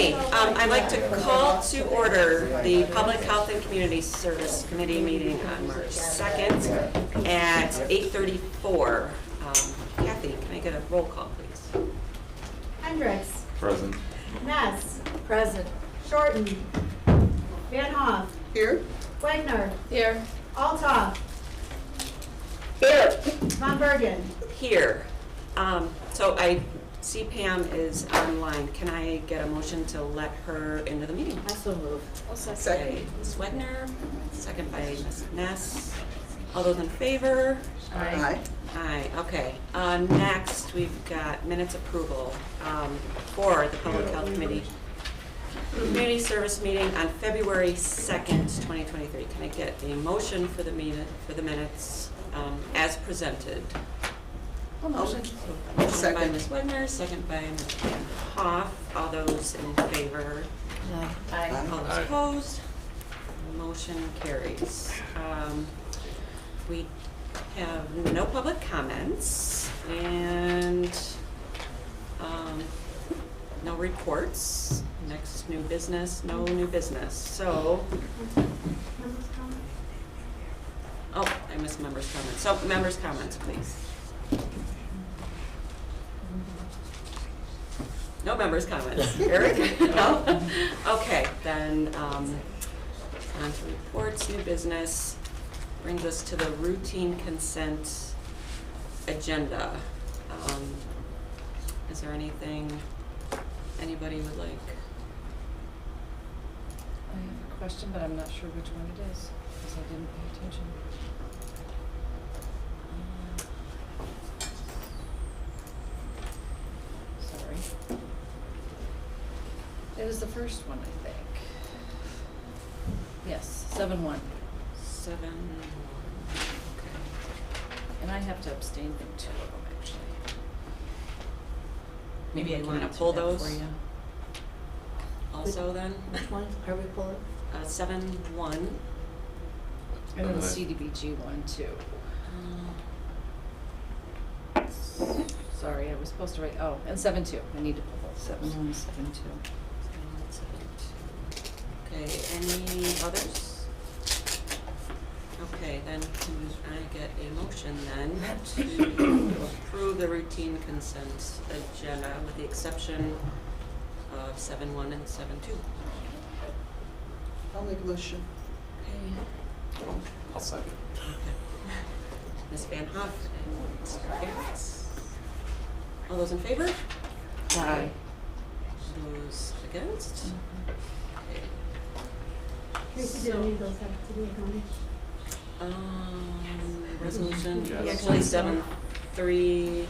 Okay, I'd like to call to order the Public Health and Community Service Committee meeting on March 2nd at 8:34. Kathy, can I get a roll call, please? Hendricks. Present. Ness. Present. Shorten. Van Hoff. Here. Wagner. Here. Altoff. Here. Von Bergen. Here. So I see Pam is online. Can I get a motion to let her into the meeting? I so move. Okay, Ms. Wegner, second by Ms. Ness. All those in favor? Aye. Aye, okay. Next, we've got minutes approval for the Public Health Committee Community Service meeting on February 2nd, 2023. Can I get a motion for the minutes as presented? Motion. Motion by Ms. Wegner, second by Ms. Hoff. All those in favor? Aye. All those opposed? Motion carries. We have no public comments and no reports. Next, new business, no new business. So, oh, I missed members' comments. So, members' comments, please. No members' comments. Eric? No? Okay, then on to reports, new business. Brings us to the routine consent agenda. Is there anything anybody would like? I have a question, but I'm not sure which one it is, because I didn't pay attention. Sorry. It was the first one, I think. Yes, 7-1. 7. Okay. And I have to abstain from 2 of them, actually. Maybe I you can want to answer pull that those for you. also then? Which one are we pulling? 7-1. And then the CDBG one, too. Sorry, I was supposed to write, oh, and 7-2. I need to pull both. 7-1, 7-2. Okay, any others? Okay, then can I get a motion then to approve the routine consent agenda with the exception of 7-1 and 7-2? I'll make a motion. Okay. I'll second. Okay. Ms. Van Hoff and Mr. Harris. All those in favor? Aye. Those against? Okay. Tracy, did any of those have to be accounted? Resolution, Yes. actually 7-3,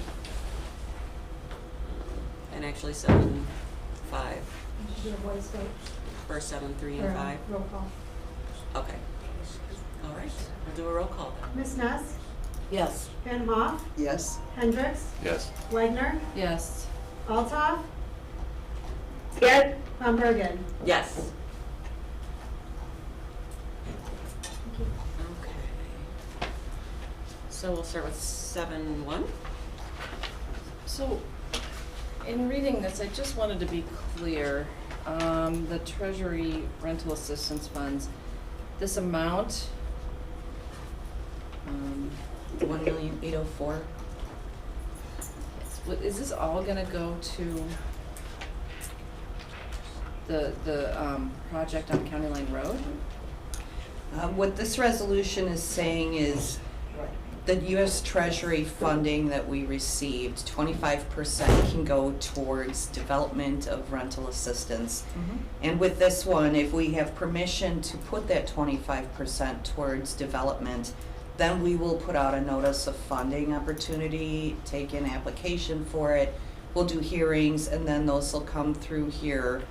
and actually 7-5, Should be a voice vote. or 7-3 Or and a 5. roll call. Okay. All right, we'll do a roll call then. Ms. Ness. Yes. Van Hoff. Yes. Hendricks. Yes. Wagner. Yes. Altoff. Yes. Von Bergen. Yes. Thank you. Okay. So we'll start with 7-1. So, in reading this, I just wanted to be clear, the Treasury rental assistance funds, this amount, 1,804,000. is this all gonna go to the project on County Line Road? What this resolution is saying is the U.S. Treasury funding that we received, 25% can go towards development of rental assistance. And with this one, if we have permission to put that 25% towards development, then we will put out a notice of funding opportunity, take an application for it. We'll do hearings, and then those will come through here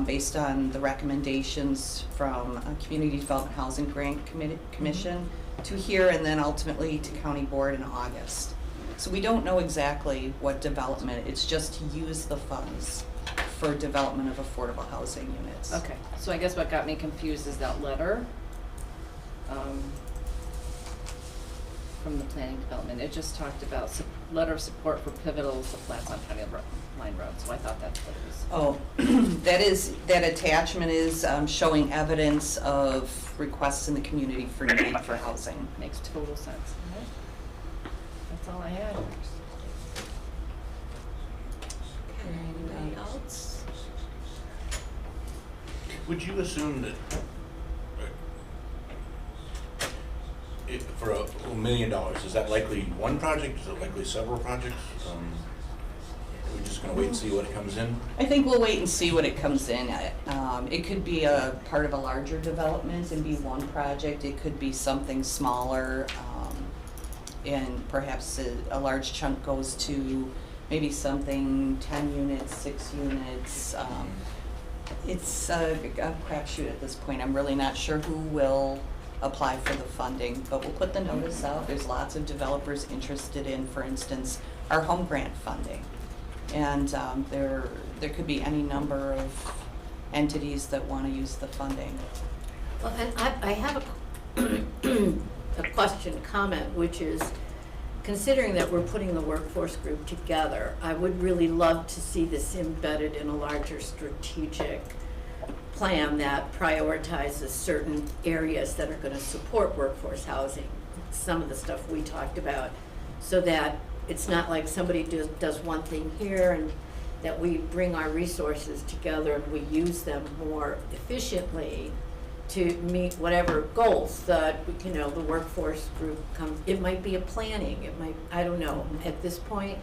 based on the recommendations from a Community Development Housing Grant Commission to here, and then ultimately to County Board in August. So we don't know exactly what development, it's just to use the funds for development of affordable housing units. Okay, so I guess what got me confused is that letter from the planning development. It just talked about letter of support for pivotal plants on County Line Road, so I thought that's what it was. Oh, that attachment is showing evidence of requests in the community for need for housing. Makes total sense. All right. That's all I had. Okay, anybody else? Would you assume that for $1 million, is that likely one project? Is it likely several projects? Are we just gonna wait and see what comes in? I think we'll wait and see what it comes in. It could be a part of a larger development and be one project. It could be something smaller, and perhaps a large chunk goes to maybe something 10 units, 6 units. It's a crapshoot at this point. I'm really not sure who will apply for the funding, but we'll put the notice out. There's lots of developers interested in, for instance, our home grant funding. And there could be any number of entities that want to use the funding. Well, and I have a question, comment, which is, considering that we're putting the workforce group together, I would really love to see this embedded in a larger strategic plan that prioritizes certain areas that are going to support workforce housing, some of the stuff we talked about, so that it's not like somebody does one thing here and that we bring our resources together and we use them more efficiently to meet whatever goals that, you know, the workforce group comes. It might be a planning, it might, I don't know at this point,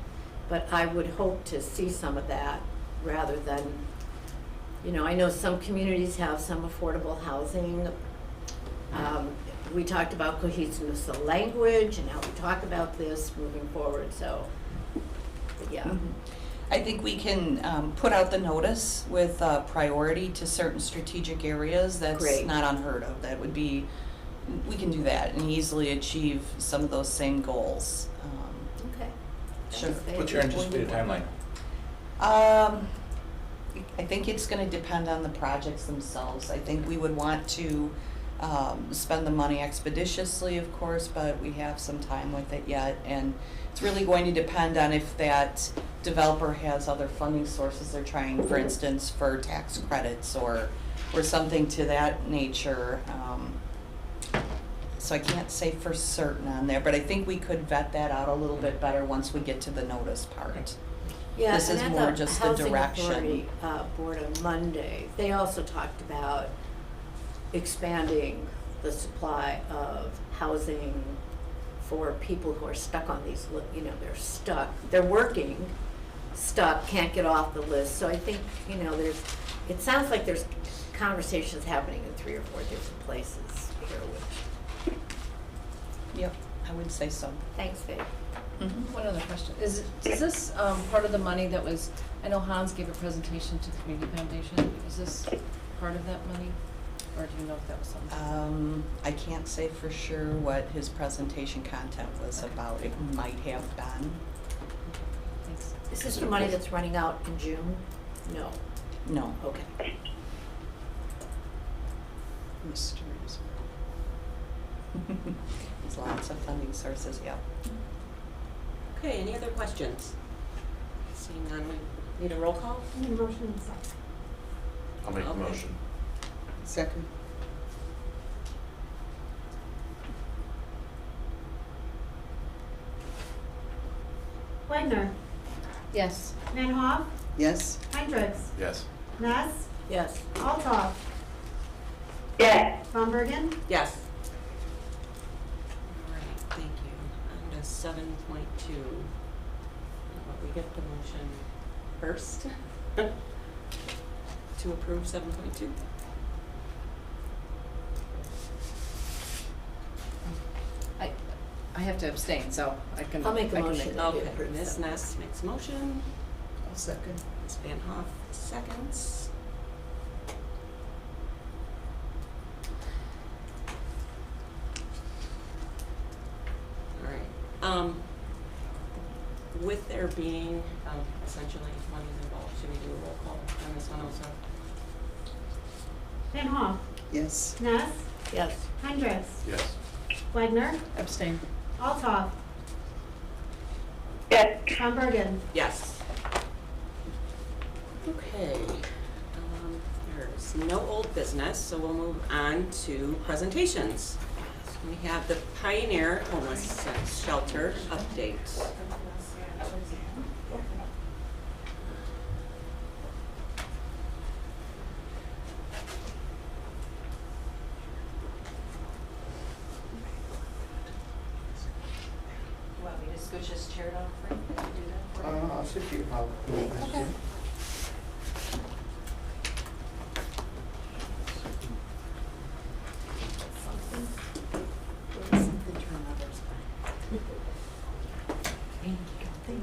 but I would hope to see some of that rather than, you know, I know some communities have some affordable housing. We talked about cohesiveness of language and how we talk about this moving forward, so, but yeah. Mhm. I think we can put out the notice with priority to certain strategic areas. That's Great. not unheard of. That would be, we can do that and easily achieve some of those same goals. Okay. Sure. Thanks, Dave. What's your anticipated timeline? I think it's gonna depend on the projects themselves. I think we would want to spend the money expeditiously, of course, but we have some time with it yet. And it's really going to depend on if that developer has other funding sources they're trying, for instance, for tax credits or something to that nature. So I can't say for certain on there, but I think we could vet that out a little bit better once we get to the notice part. Yeah, This and is at more the just a direction. Housing Authority board on Monday, they also talked about expanding the supply of housing for people who are stuck on these, you know, they're stuck, they're working, stuck, can't get off the list. So I think, you know, it sounds like there's conversations happening in 3 or 4 different places here, which, Yep, I would say so. thanks, Faith. Mhm. One other question. Is this part of the money that was, I know Hans gave a presentation to the Community Foundation. Is this part of that money? Or do you know if that was something? I can't say for sure what his presentation content was Okay. about. It might have been. Thanks. Is this the money that's running out in June? No, No. okay. Mysteries. There's lots of funding sources, yeah. Okay, any other questions? Seeing none, we need a roll call? I need a motion in a second. I'll make the Okay. motion. Second. Wagner, Yes. Van Hoff, Yes. Hendricks, Yes. Ness, Yes. Altough, Yes. Von Bergen, Yes. All right, thank you. On to 7.2. We get the motion first to approve 7.2. I have to abstain, so I can. I'll make a I can motion. that. Okay, Okay, approve Ms. 7.2. Ness makes a motion, I'll second. Ms. Van Hoff seconds. All right, with there being essentially monies involved, should we do a roll call on this one also? Van Hoff, Yes. Ness, Yes. Hendricks, Yes. Wagner, Abstain. Altough, Yes. Von Bergen. Yes. Okay, no old business, so we'll move on to presentations. We have the Pioneer Homeless Shelter update. Want me to scooch this chair down, Frank? Can you do that for me? I'll sit here, I'll. Okay. Hi, thank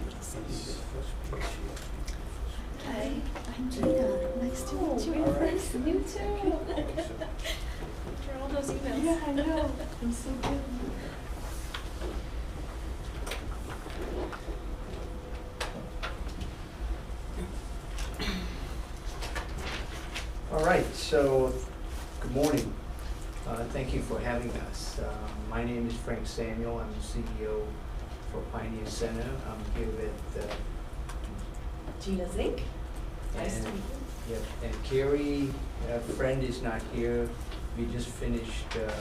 you to see you. Hi, I'm Gina. Nice to meet you in person. You too. After all those emails. Yeah, I know. I'm so good. All right, so, good morning. Thank you for having us. My name is Frank Samuel. I'm the CEO for Pioneer Center. I'm here with, Gina Zink. Nice to and, meet you. yep, and Carrie, a friend, is not here. We just finished the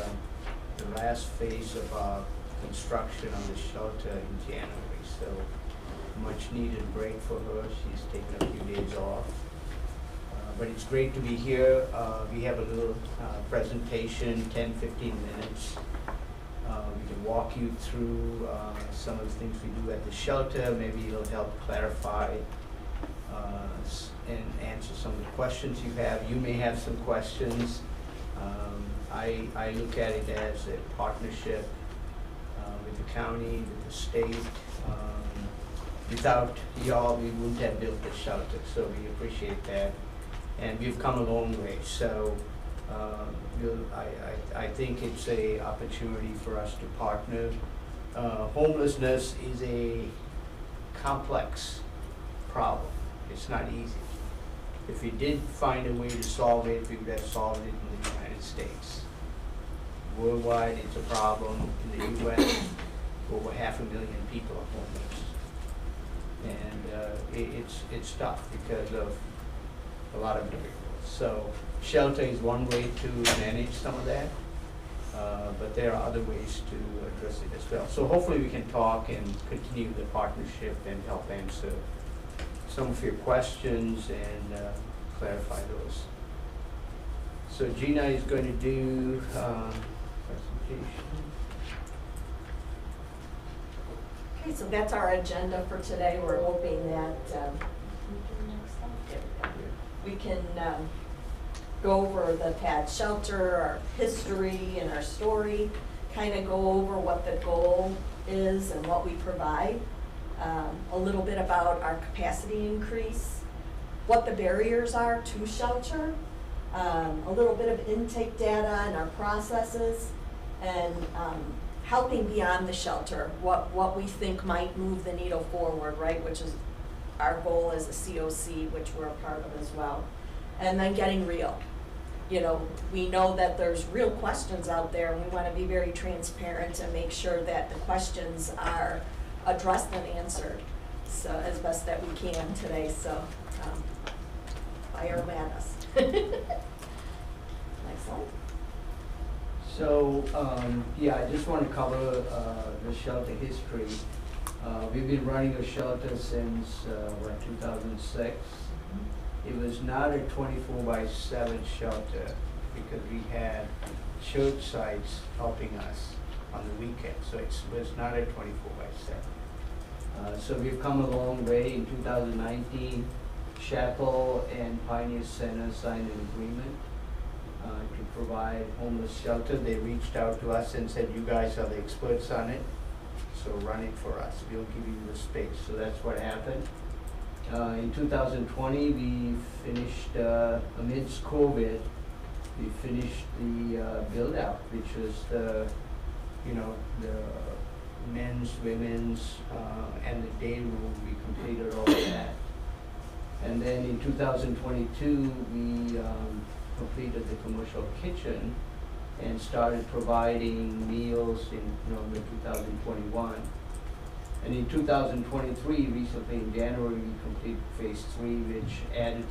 last phase of our construction on the shelter in January, so much needed break for her. She's taken a few days off. But it's great to be here. We have a little presentation, 10, 15 minutes. We can walk you through some of the things we do at the shelter. Maybe it'll help clarify and answer some of the questions you have. You may have some questions. I look at it as a partnership with the county, with the state. Without y'all, we wouldn't have built the shelter, so we appreciate that. And we've come a long way, so I think it's a opportunity for us to partner. Homelessness is a complex problem. It's not easy. If we did find a way to solve it, we would have solved it in the United States. Worldwide, it's a problem. In the US, over 500,000 people are homeless. And it's tough because of a lot of variables. So shelter is one way to manage some of that, but there are other ways to address it as well. So hopefully we can talk and continue the partnership and help answer some of your questions and clarify those. So Gina is going to do presentation. Okay, so that's our agenda for today. We're hoping that we can go over the pad shelter, our history and our story, kind of go over what the goal is and what we provide, a little bit about our capacity increase, what the barriers are to shelter, a little bit of intake data and our processes, and helping beyond the shelter, what we think might move the needle forward, right, which is our goal as a COC, which we're a part of as well. And then getting real. You know, we know that there's real questions out there, and we want to be very transparent and make sure that the questions are addressed and answered, so as best that we can today. So fire them at us. Next slide. So, yeah, I just want to cover the shelter history. We've been running a shelter since, 2006. It was not a 24/7 shelter because we had church sites helping us on the weekend, so it was not a 24/7. So we've come a long way. In 2019, Chapel and Pioneer Center signed an agreement to provide homeless shelter. They reached out to us and said, you guys are the experts on it, so run it for us. We'll give you the space. So that's what happened. In 2020, we finished, amidst COVID, we finished the build out, which was the, the men's, women's, and the day room. We completed all of that. And then in 2022, we completed the commercial kitchen and started providing meals in November 2021. And in 2023, recently in January, we completed phase 3, which added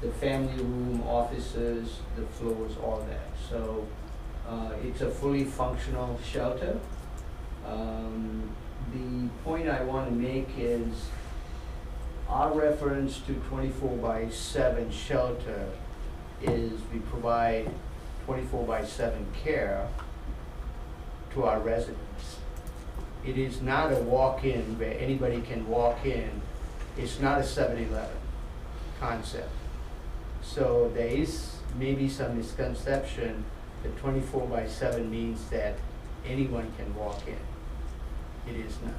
the family room, offices, the floors, all that. So it's a fully functional shelter. The point I want to make is our reference to 24/7 shelter is we provide 24/7 care to our residents. It is not a walk-in where anybody can walk in. It's not a 7-Eleven concept. So there is maybe some misconception that 24/7 means that anyone can walk in. It is not.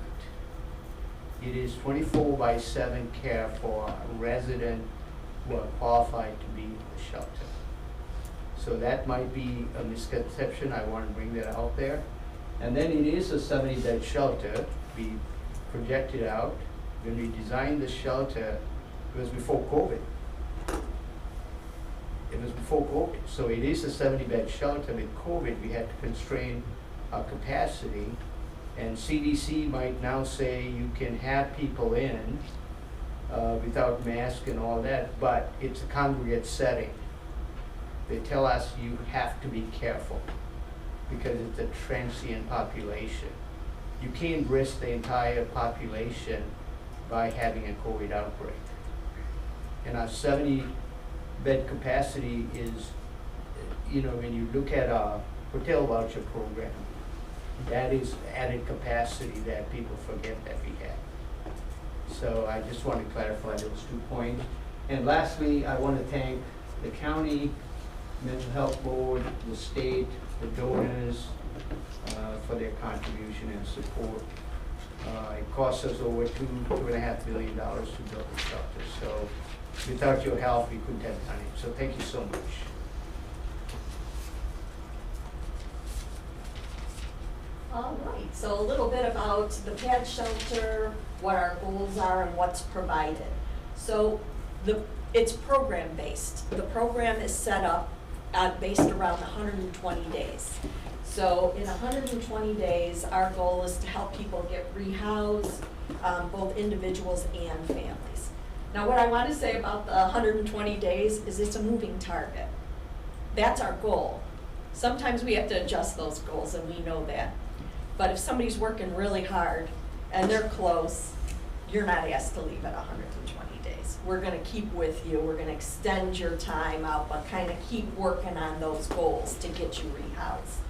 It is 24/7 care for a resident who are qualified to be in the shelter. So that might be a misconception. I want to bring that out there. And then it is a 70-bed shelter. We projected out. When we designed the shelter, it was before COVID. It was before COVID. So it is a 70-bed shelter. With COVID, we had to constrain our capacity. And CDC might now say you can have people in without mask and all that, but it's a congregate setting. They tell us you have to be careful because it's a transient population. You can't risk the entire population by having a COVID outbreak. And our 70-bed capacity is, when you look at our hotel voucher program, that is added capacity that people forget that we have. So I just want to clarify those 2 points. And lastly, I want to thank the county, mental health board, the state, the donors for their contribution and support. It costs us over $2.5 billion to build the shelter. So without your help, we couldn't have done it. So thank you so much. All right, so a little bit about the pad shelter, what our goals are, and what's provided. So it's program-based. The program is set up based around 120 days. So in 120 days, our goal is to help people get rehoused, both individuals and families. Now, what I want to say about the 120 days is it's a moving target. That's our goal. Sometimes we have to adjust those goals, and we know that. But if somebody's working really hard and they're close, you're not asked to leave at 120 days. We're going to keep with you. We're going to extend your time out, but kind of keep working on those goals to get you rehoused.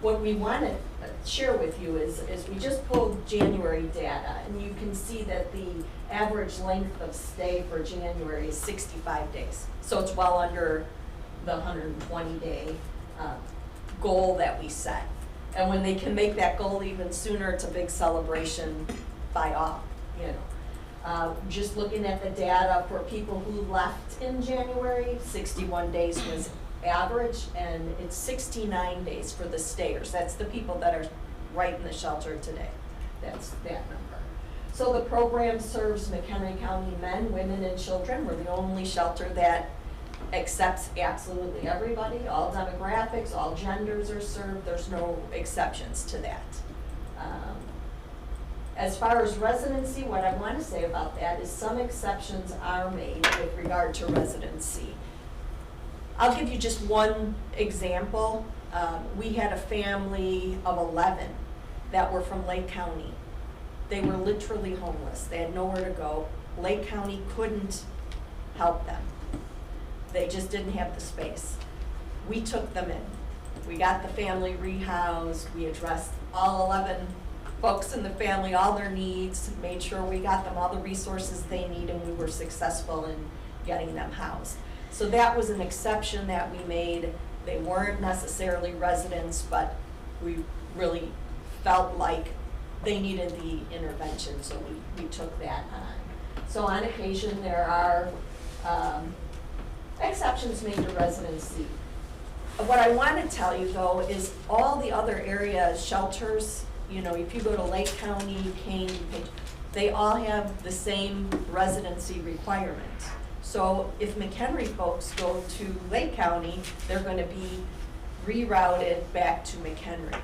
What we want to share with you is we just pulled January data, and you can see that the average length of stay for January is 65 days. So it's well under the 120-day goal that we set. And when they can make that goal even sooner, it's a big celebration by all, Just looking at the data for people who left in January, 61 days was average, and it's 69 days for the stayers. That's the people that are right in the shelter today. That's that number. So the program serves McHenry County men, women, and children. We're the only shelter that accepts absolutely everybody, all demographics, all genders are served. There's no exceptions to that. As far as residency, what I want to say about that is some exceptions are made with regard to residency. I'll give you just one example. We had a family of 11 that were from Lake County. They were literally homeless. They had nowhere to go. Lake County couldn't help them. They just didn't have the space. We took them in. We got the family rehoused. We addressed all 11 folks in the family, all their needs, made sure we got them all the resources they need, and we were successful in getting them housed. So that was an exception that we made. They weren't necessarily residents, but we really felt like they needed the intervention, so we took that on. So on occasion, there are exceptions made to residency. What I want to tell you, though, is all the other areas, shelters, if you go to Lake County, Kane, they all have the same residency requirement. So if McHenry folks go to Lake County, they're going to be rerouted back to McHenry.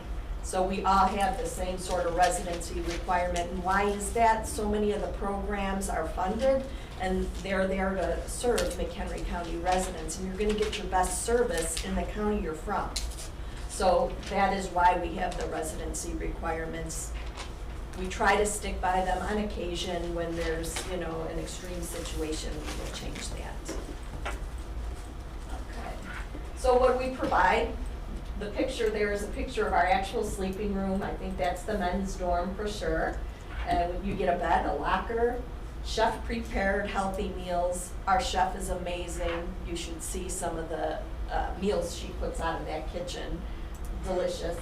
So we all have the same sort of residency requirement. And why is that? So many of the programs are funded and they're there to serve McHenry County residents. And you're gonna get your best service in the county you're from. So that is why we have the residency requirements. We try to stick by them on occasion when there's, you know, an extreme situation, we will change that. Okay. So what we provide, the picture there is a picture of our actual sleeping room. I think that's the men's dorm for sure. And you get a bed, a locker, chef prepared healthy meals. Our chef is amazing. You should see some of the meals she puts out of that kitchen. Delicious.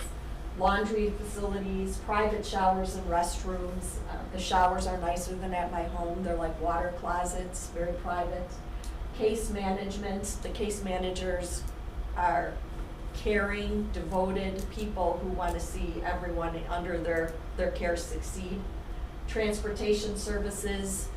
Laundry facilities, private showers and restrooms. The showers are nicer than at my home. They're like water closets, very private. Case management. The case managers are caring, devoted people who want to see everyone under their care succeed. Transportation services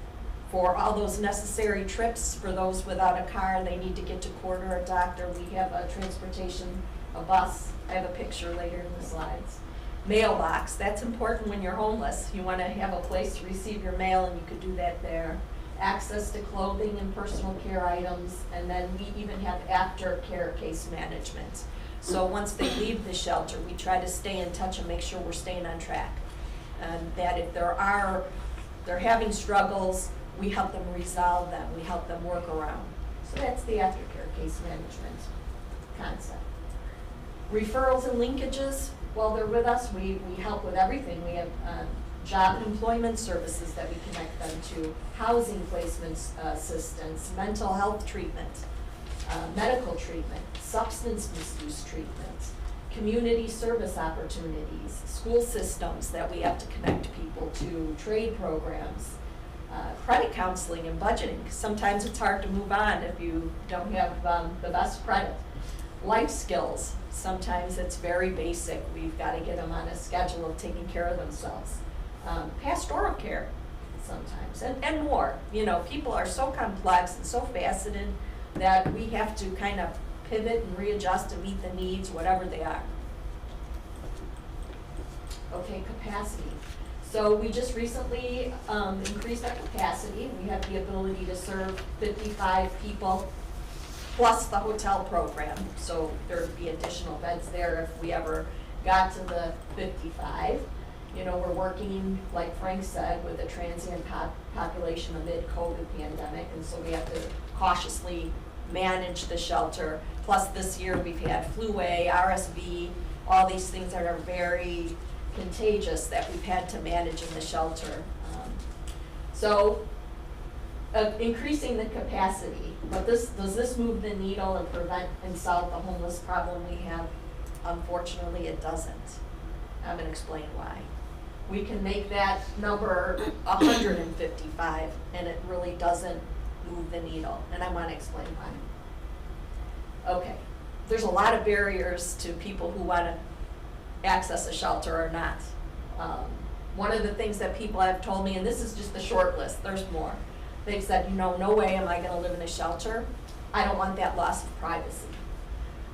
for all those necessary trips for those without a car and they need to get to court or a doctor. We have a transportation, a bus. I have a picture later in the slides. Mailbox, that's important when you're homeless. You want to have a place to receive your mail and you could do that there. Access to clothing and personal care items, and then we even have aftercare case management. So once they leave the shelter, we try to stay in touch and make sure we're staying on track. And that if they're having struggles, we help them resolve them, we help them work around. So that's the aftercare case management concept. Referrals and linkages, while they're with us, we help with everything. We have job and employment services that we connect them to, housing placements assistance, mental health treatment, medical treatment, substance misuse treatment, community service opportunities, school systems that we have to connect people to, trade programs, credit counseling and budgeting. Sometimes it's hard to move on if you don't have the best credit. Life skills, sometimes it's very basic. We've got to get them on a schedule of taking care of themselves. Pastoral care sometimes, and more. You know, people are so complex and so faceted that we have to kind of pivot and readjust to meet the needs, whatever they are. Okay, capacity. So we just recently increased our capacity. We have the ability to serve 55 people plus the hotel program. So there would be additional beds there if we ever got to the 55. You know, we're working, like Frank said, with a transient population amid COVID pandemic, and so we have to cautiously manage the shelter. Plus this year we've had flu A, RSV, all these things that are very contagious that we've had to manage in the shelter. Increasing the capacity, but does this move the needle and prevent and solve the homeless problem we have? Unfortunately, it doesn't. I'm going to explain why. We can make that number 155, and it really doesn't move the needle, and I want to explain why. Okay, there's a lot of barriers to people who want to access a shelter or not. One of the things that people have told me, and this is just the short list, there's more. They've said, you know, no way am I going to live in a shelter. I don't want that loss of privacy.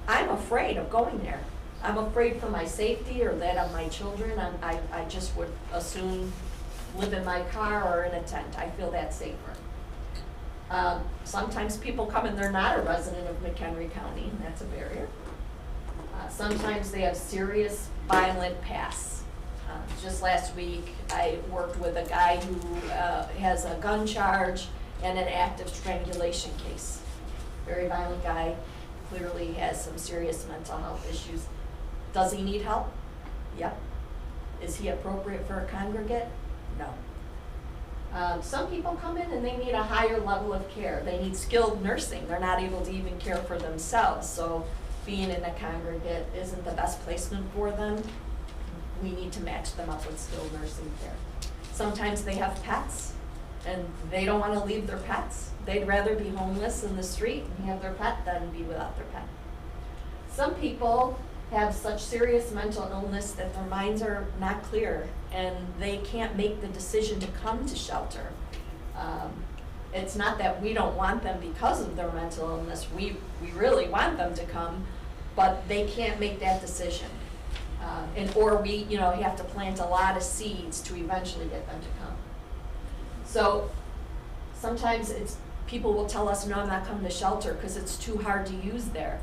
I'm afraid of going there. I'm afraid for my safety or that of my children. I just would assume live in my car or in a tent. I feel that's safer. Sometimes people come and they're not a resident of McHenry County, and that's a barrier. Sometimes they have serious violent pasts. Just last week, I worked with a guy who has a gun charge and an active strangulation case. Very violent guy, clearly has some serious mental health issues. Does he need help? Yep. Is he appropriate for a congregate? No. Some people come in and they need a higher level of care. They need skilled nursing. They're not able to even care for themselves. So being in a congregate isn't the best placement for them. We need to match them up with skilled nursing care. Sometimes they have pets and they don't want to leave their pets. They'd rather be homeless in the street and have their pet than be without their pet. Some people have such serious mental illness that their minds are not clear and they can't make the decision to come to shelter. It's not that we don't want them because of their mental illness. We really want them to come, but they can't make that decision. Or we, have to plant a lot of seeds to eventually get them to come. So sometimes people will tell us, no, I'm not coming to shelter because it's too hard to use there.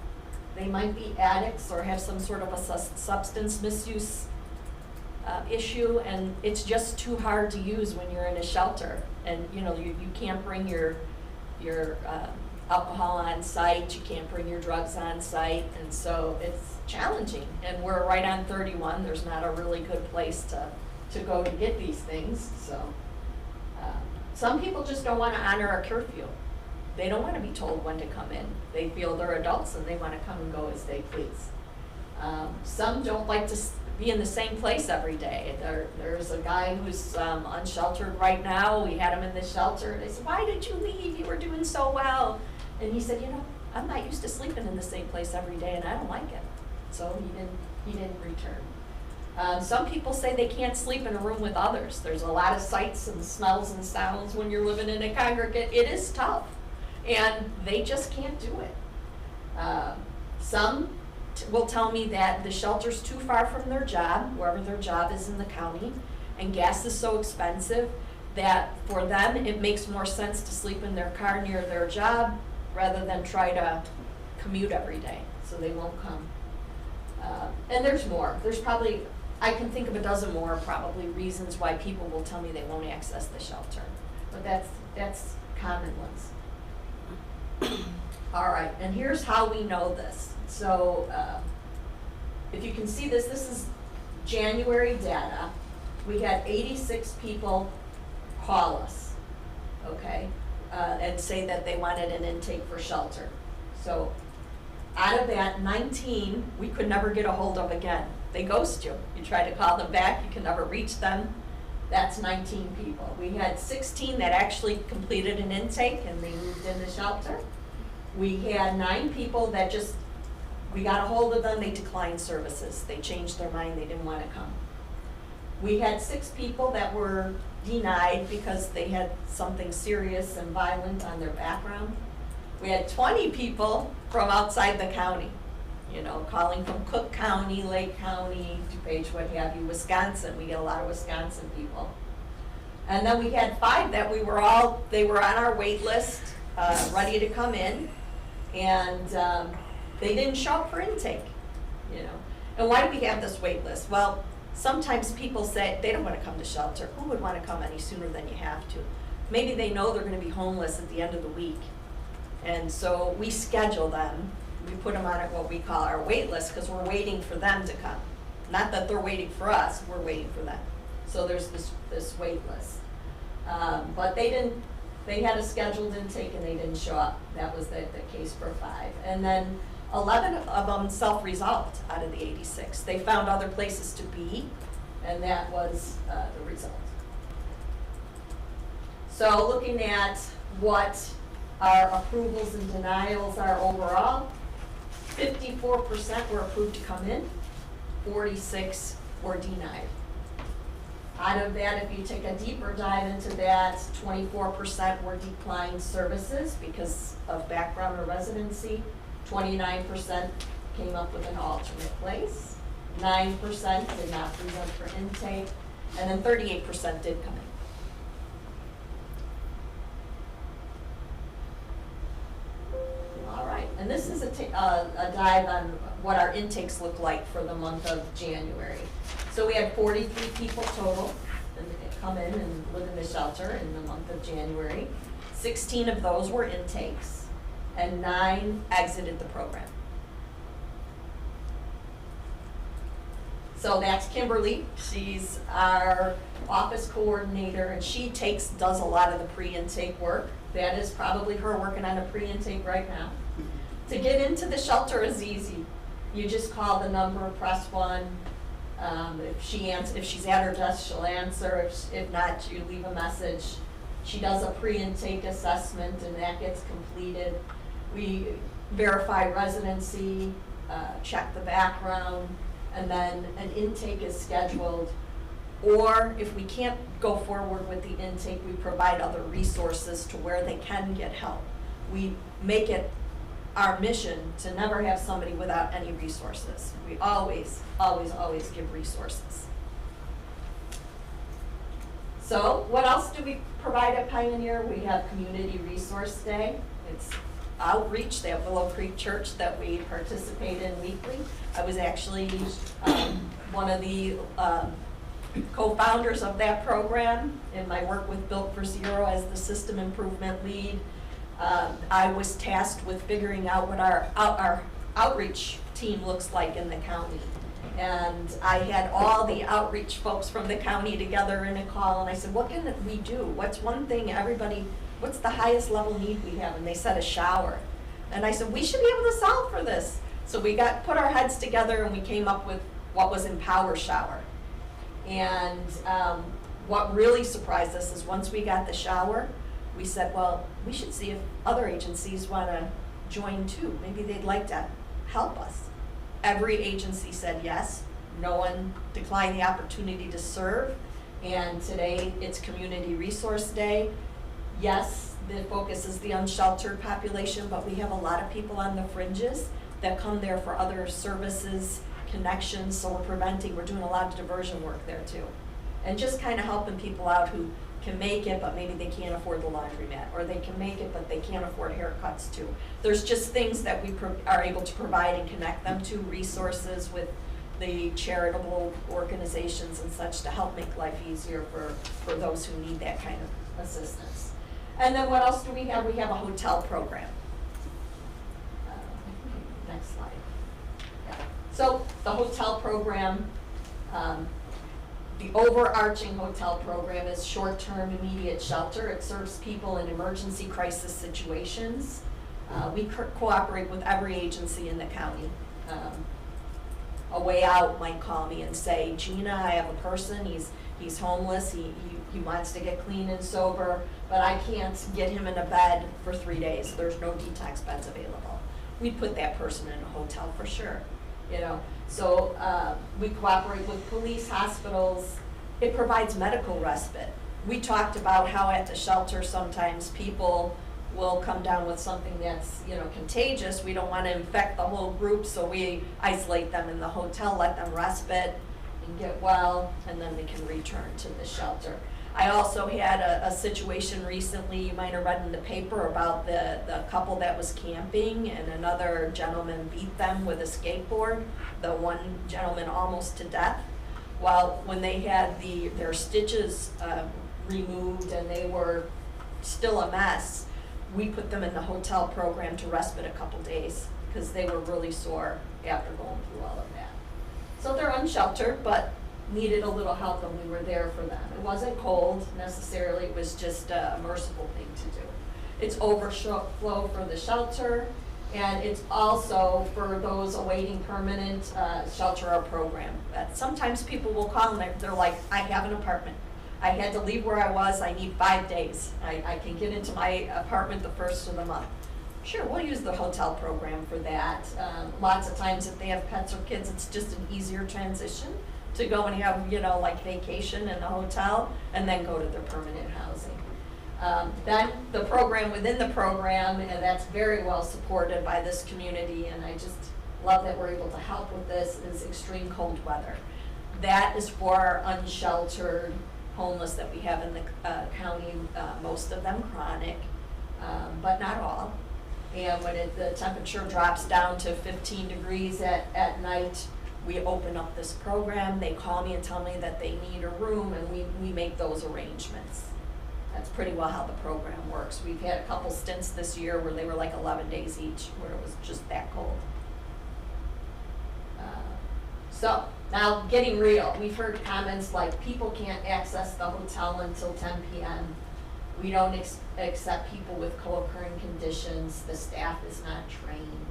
They might be addicts or have some sort of a substance misuse issue, and it's just too hard to use when you're in a shelter. And you can't bring your alcohol on site, you can't bring your drugs on site, and so it's challenging. And we're right on 31. There's not a really good place to go to get these things. So some people just don't want to honor a curfew. They don't want to be told when to come in. They feel they're adults and they want to come and go as they please. Some don't like to be in the same place every day. There's a guy who's unsheltered right now. We had him in the shelter. They said, "Why did you leave? You were doing so well." And he said, "I'm not used to sleeping in the same place every day, and I don't like it." So he didn't return. Some people say they can't sleep in a room with others. There's a lot of sights and smells and sounds when you're living in a congregate. It is tough, and they just can't do it. Some will tell me that the shelter's too far from their job, wherever their job is in the county, and gas is so expensive that for them it makes more sense to sleep in their car near their job rather than try to commute every day, so they won't come. And there's more. There's probably, I can think of a dozen more probably reasons why people will tell me they won't access the shelter, but that's common ones. All right, and here's how we know this. So if you can see this is January data. We had 86 people call us, okay, and say that they wanted an intake for shelter. So out of that, 19 we could never get a hold of again. They ghost you. You try to call them back, you can never reach them. That's 19 people. We had 16 that actually completed an intake and they moved into shelter. We had 9 people that we got a hold of them, they declined services. They changed their mind, they didn't want to come. We had 6 people that were denied because they had something serious and violent on their background. We had 20 people from outside the county, calling from Cook County, Lake County, DuPage, what have you, Wisconsin. We get a lot of Wisconsin people. And then we had 5 that they were on our wait list, ready to come in, and they didn't show up for intake, And why do we have this wait list? Well, sometimes people say they don't want to come to shelter. Who would want to come any sooner than you have to? Maybe they know they're going to be homeless at the end of the week. And so we schedule them. We put them on what we call our wait list because we're waiting for them to come. Not that they're waiting for us, we're waiting for them. So there's this wait list. But they had a scheduled intake and they didn't show up. That was the case for 5. And then 11 of them self-resolved out of the 86. They found other places to be, and that was the result. So looking at what our approvals and denials are overall, 54% were approved to come in, 46 were denied. Out of that, if you take a deeper dive into that, 24% were declined services because of background or residency, 29% came up with an alternate place, 9% did not present for intake, and then 38% did come in. All right, and this is a dive on what our intakes look like for the month of January. So we had 43 people total come in and live in the shelter in the month of January. 16 of those were intakes, and 9 exited the program. So that's Kimberly. She's our office coordinator, and she does a lot of the pre-intake work. That is probably her working on a pre-intake right now. To get into the shelter is easy. You just call the number, press 1. If she's at her desk, she'll answer. If not, you leave a message. She does a pre-intake assessment, and that gets completed. We verify residency, check the background, and then an intake is scheduled. Or if we can't go forward with the intake, we provide other resources to where they can get help. We make it our mission to never have somebody without any resources. We always, always, always give resources. So what else do we provide at Pioneer? We have Community Resource Day. It's outreach, that Willow Creek Church that we participate in weekly. I was actually one of the co-founders of that program in my work with Built for Zero as the system improvement lead. I was tasked with figuring out what our outreach team looks like in the county. And I had all the outreach folks from the county together in a call, and I said, what can we do? What's one thing everybody, what's the highest level need we have? And they said a shower. And I said, we should be able to solve for this. So we put our heads together and we came up with what was Empower Shower. And what really surprised us is once we got the shower, we said, well, we should see if other agencies want to join too. Maybe they'd like to help us. Every agency said yes. No one declined the opportunity to serve. And today it's Community Resource Day. Yes, the focus is the unsheltered population, but we have a lot of people on the fringes that come there for other services, connections, so we're doing a lot of diversion work there too. And just kind of helping people out who can make it, but maybe they can't afford the laundromat, or they can make it, but they can't afford haircuts too. There's just things that we are able to provide and connect them to, resources with the charitable organizations and such to help make life easier for those who need that kind of assistance. And then what else do we have? We have a hotel program. Next slide. Yeah. So the hotel program, the overarching hotel program is short-term immediate shelter. It serves people in emergency crisis situations. We cooperate with every agency in the county. A way out might call me and say, Gina, I have a person, he's homeless, he wants to get clean and sober, but I can't get him in a bed for 3 days. There's no detox beds available. We'd put that person in a hotel for sure, you know. So we cooperate with police, hospitals. It provides medical respite. We talked about how at the shelter sometimes people will come down with something that's, you know, contagious. We don't want to infect the whole group, so we isolate them in the hotel, let them respite and get well, and then they can return to the shelter. I also had a situation recently, you might have read in the paper about the couple that was camping and another gentleman beat them with a skateboard. The one gentleman almost to death. Well, when they had their stitches removed and they were still a mess, we put them in the hotel program to respite a couple days because they were really sore after going through all of that. So they're unsheltered, but needed a little help, and we were there for them. It wasn't cold necessarily, it was just a merciful thing to do. It's overflow for the shelter, and it's also for those awaiting permanent shelter or program. Sometimes people will call and they're like, I have an apartment. I had to leave where I was, I need 5 days. I can get into my apartment the first of the month. Sure, we'll use the hotel program for that. Lots of times if they have pets or kids, it's just an easier transition to go and have, you know, like vacation in the hotel and then go to their permanent housing. Then the program within the program, and that's very well supported by this community, and I just love that we're able to help with this, is extreme cold weather. That is for our unsheltered homeless that we have in the county, most of them chronic, but not all. And when the temperature drops down to 15 degrees at night, we open up this program. They call me and tell me that they need a room, and we make those arrangements. That's pretty well how the program works. We've had a couple stints this year where they were like 11 days each, where it was just that cold. So now getting real, we've heard comments like people can't access the hotel until 10 p.m. We don't accept people with co-occurring conditions. The staff is not trained.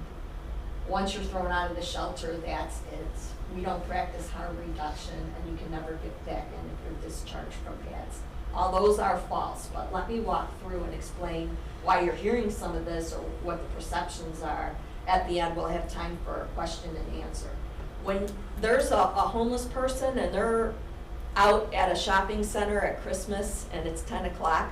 Once you're thrown out of the shelter, that's it. We don't practice harm reduction, and you can never get back in if you're discharged from PADS. All those are false, but let me walk through and explain why you're hearing some of this or what the perceptions are. At the end, we'll have time for a question and answer. When there's a homeless person and they're out at a shopping center at Christmas and it's 10 o'clock,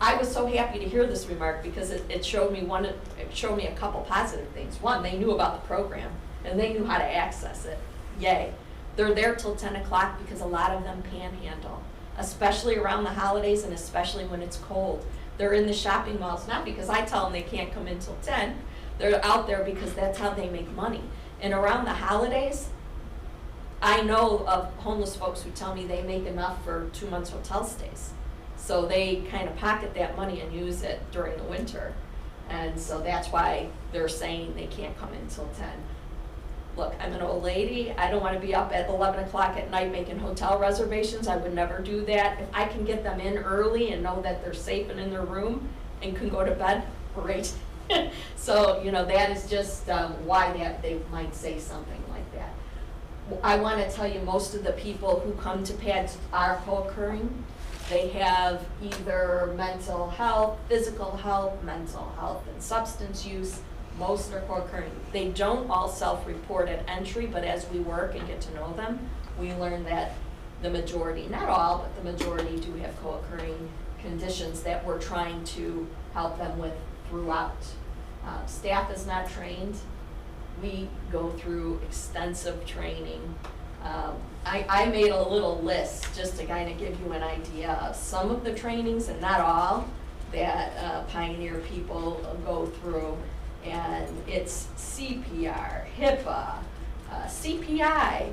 I was so happy to hear this remark because it showed me a couple positive things. One, they knew about the program and they knew how to access it. Yay. They're there till 10 o'clock because a lot of them panhandle, especially around the holidays and especially when it's cold. They're in the shopping malls, not because I tell them they can't come in till 10. They're out there because that's how they make money. And around the holidays, I know of homeless folks who tell me they make enough for 2 months hotel stays. So they kind of pocket that money and use it during the winter. And so that's why they're saying they can't come in till 10. Look, I'm an old lady. I don't want to be up at 11 o'clock at night making hotel reservations. I would never do that. If I can get them in early and know that they're safe and in their room and can go to bed, great. So, that is just why they might say something like that. I want to tell you, most of the people who come to PADS are co-occurring. They have either mental health, physical health, mental health, and substance use. Most are co-occurring. They don't all self-report at entry, but as we work and get to know them, we learn that the majority, not all, but the majority do have co-occurring conditions that we're trying to help them with throughout. Staff is not trained. We go through extensive training. I made a little list just to kind of give you an idea of some of the trainings, and not all, that Pioneer people go through. And it's CPR, HIPAA, CPI,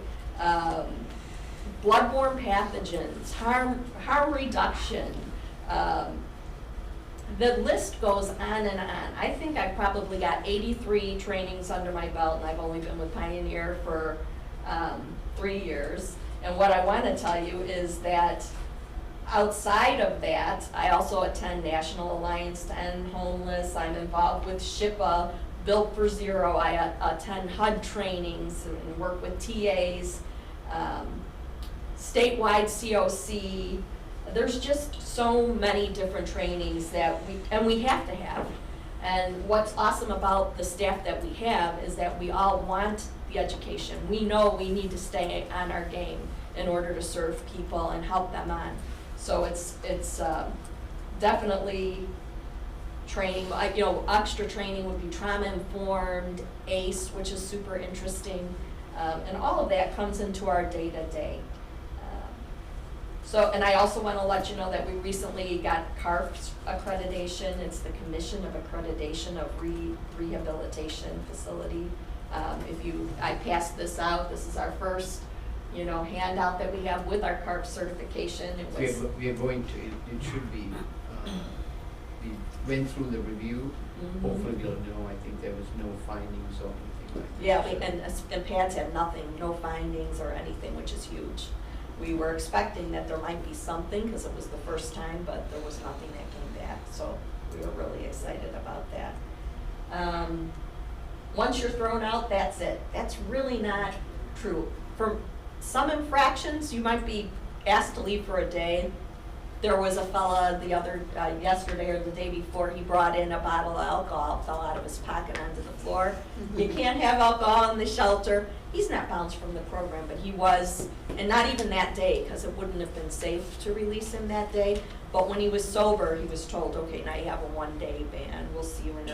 bloodborne pathogens, harm reduction. The list goes on and on. I think I've probably got 83 trainings under my belt, and I've only been with Pioneer for 3 years. And what I want to tell you is that outside of that, I also attend National Alliance to End Homeless. I'm involved with SHPA, Built for Zero. I attend HUD trainings and work with TAs, statewide COC. There's just so many different trainings that we have to have. And what's awesome about the staff that we have is that we all want the education. We know we need to stay on our game in order to serve people and help them on. So it's definitely training. Extra training would be trauma-informed, ACE, which is super interesting, and all of that comes into our day-to-day. And I also want to let you know that we recently got CARF accreditation. It's the Commission of Accreditation of Rehabilitation Facility. I passed this out. This is our first handout that we have with our CARF certification. We are going to, it should be, we went through the review. Mm-hmm. Hopefully we'll know. I think there was no findings or anything like that. Yeah, and PADS had nothing, no findings or anything, which is huge. We were expecting that there might be something because it was the first time, but there was nothing that came back. So we were really excited about that. Once you're thrown out, that's it. That's really not true. For some infractions, you might be asked to leave for a day. There was a fella yesterday or the day before, he brought in a bottle of alcohol, fell out of his pocket onto the floor. Mm-hmm. You can't have alcohol in the shelter. He's not bounced from the program, but he was, and not even that day, because it wouldn't have been safe to release him that day. But when he was sober, he was told, okay, now you have a 1-day ban. We'll see you in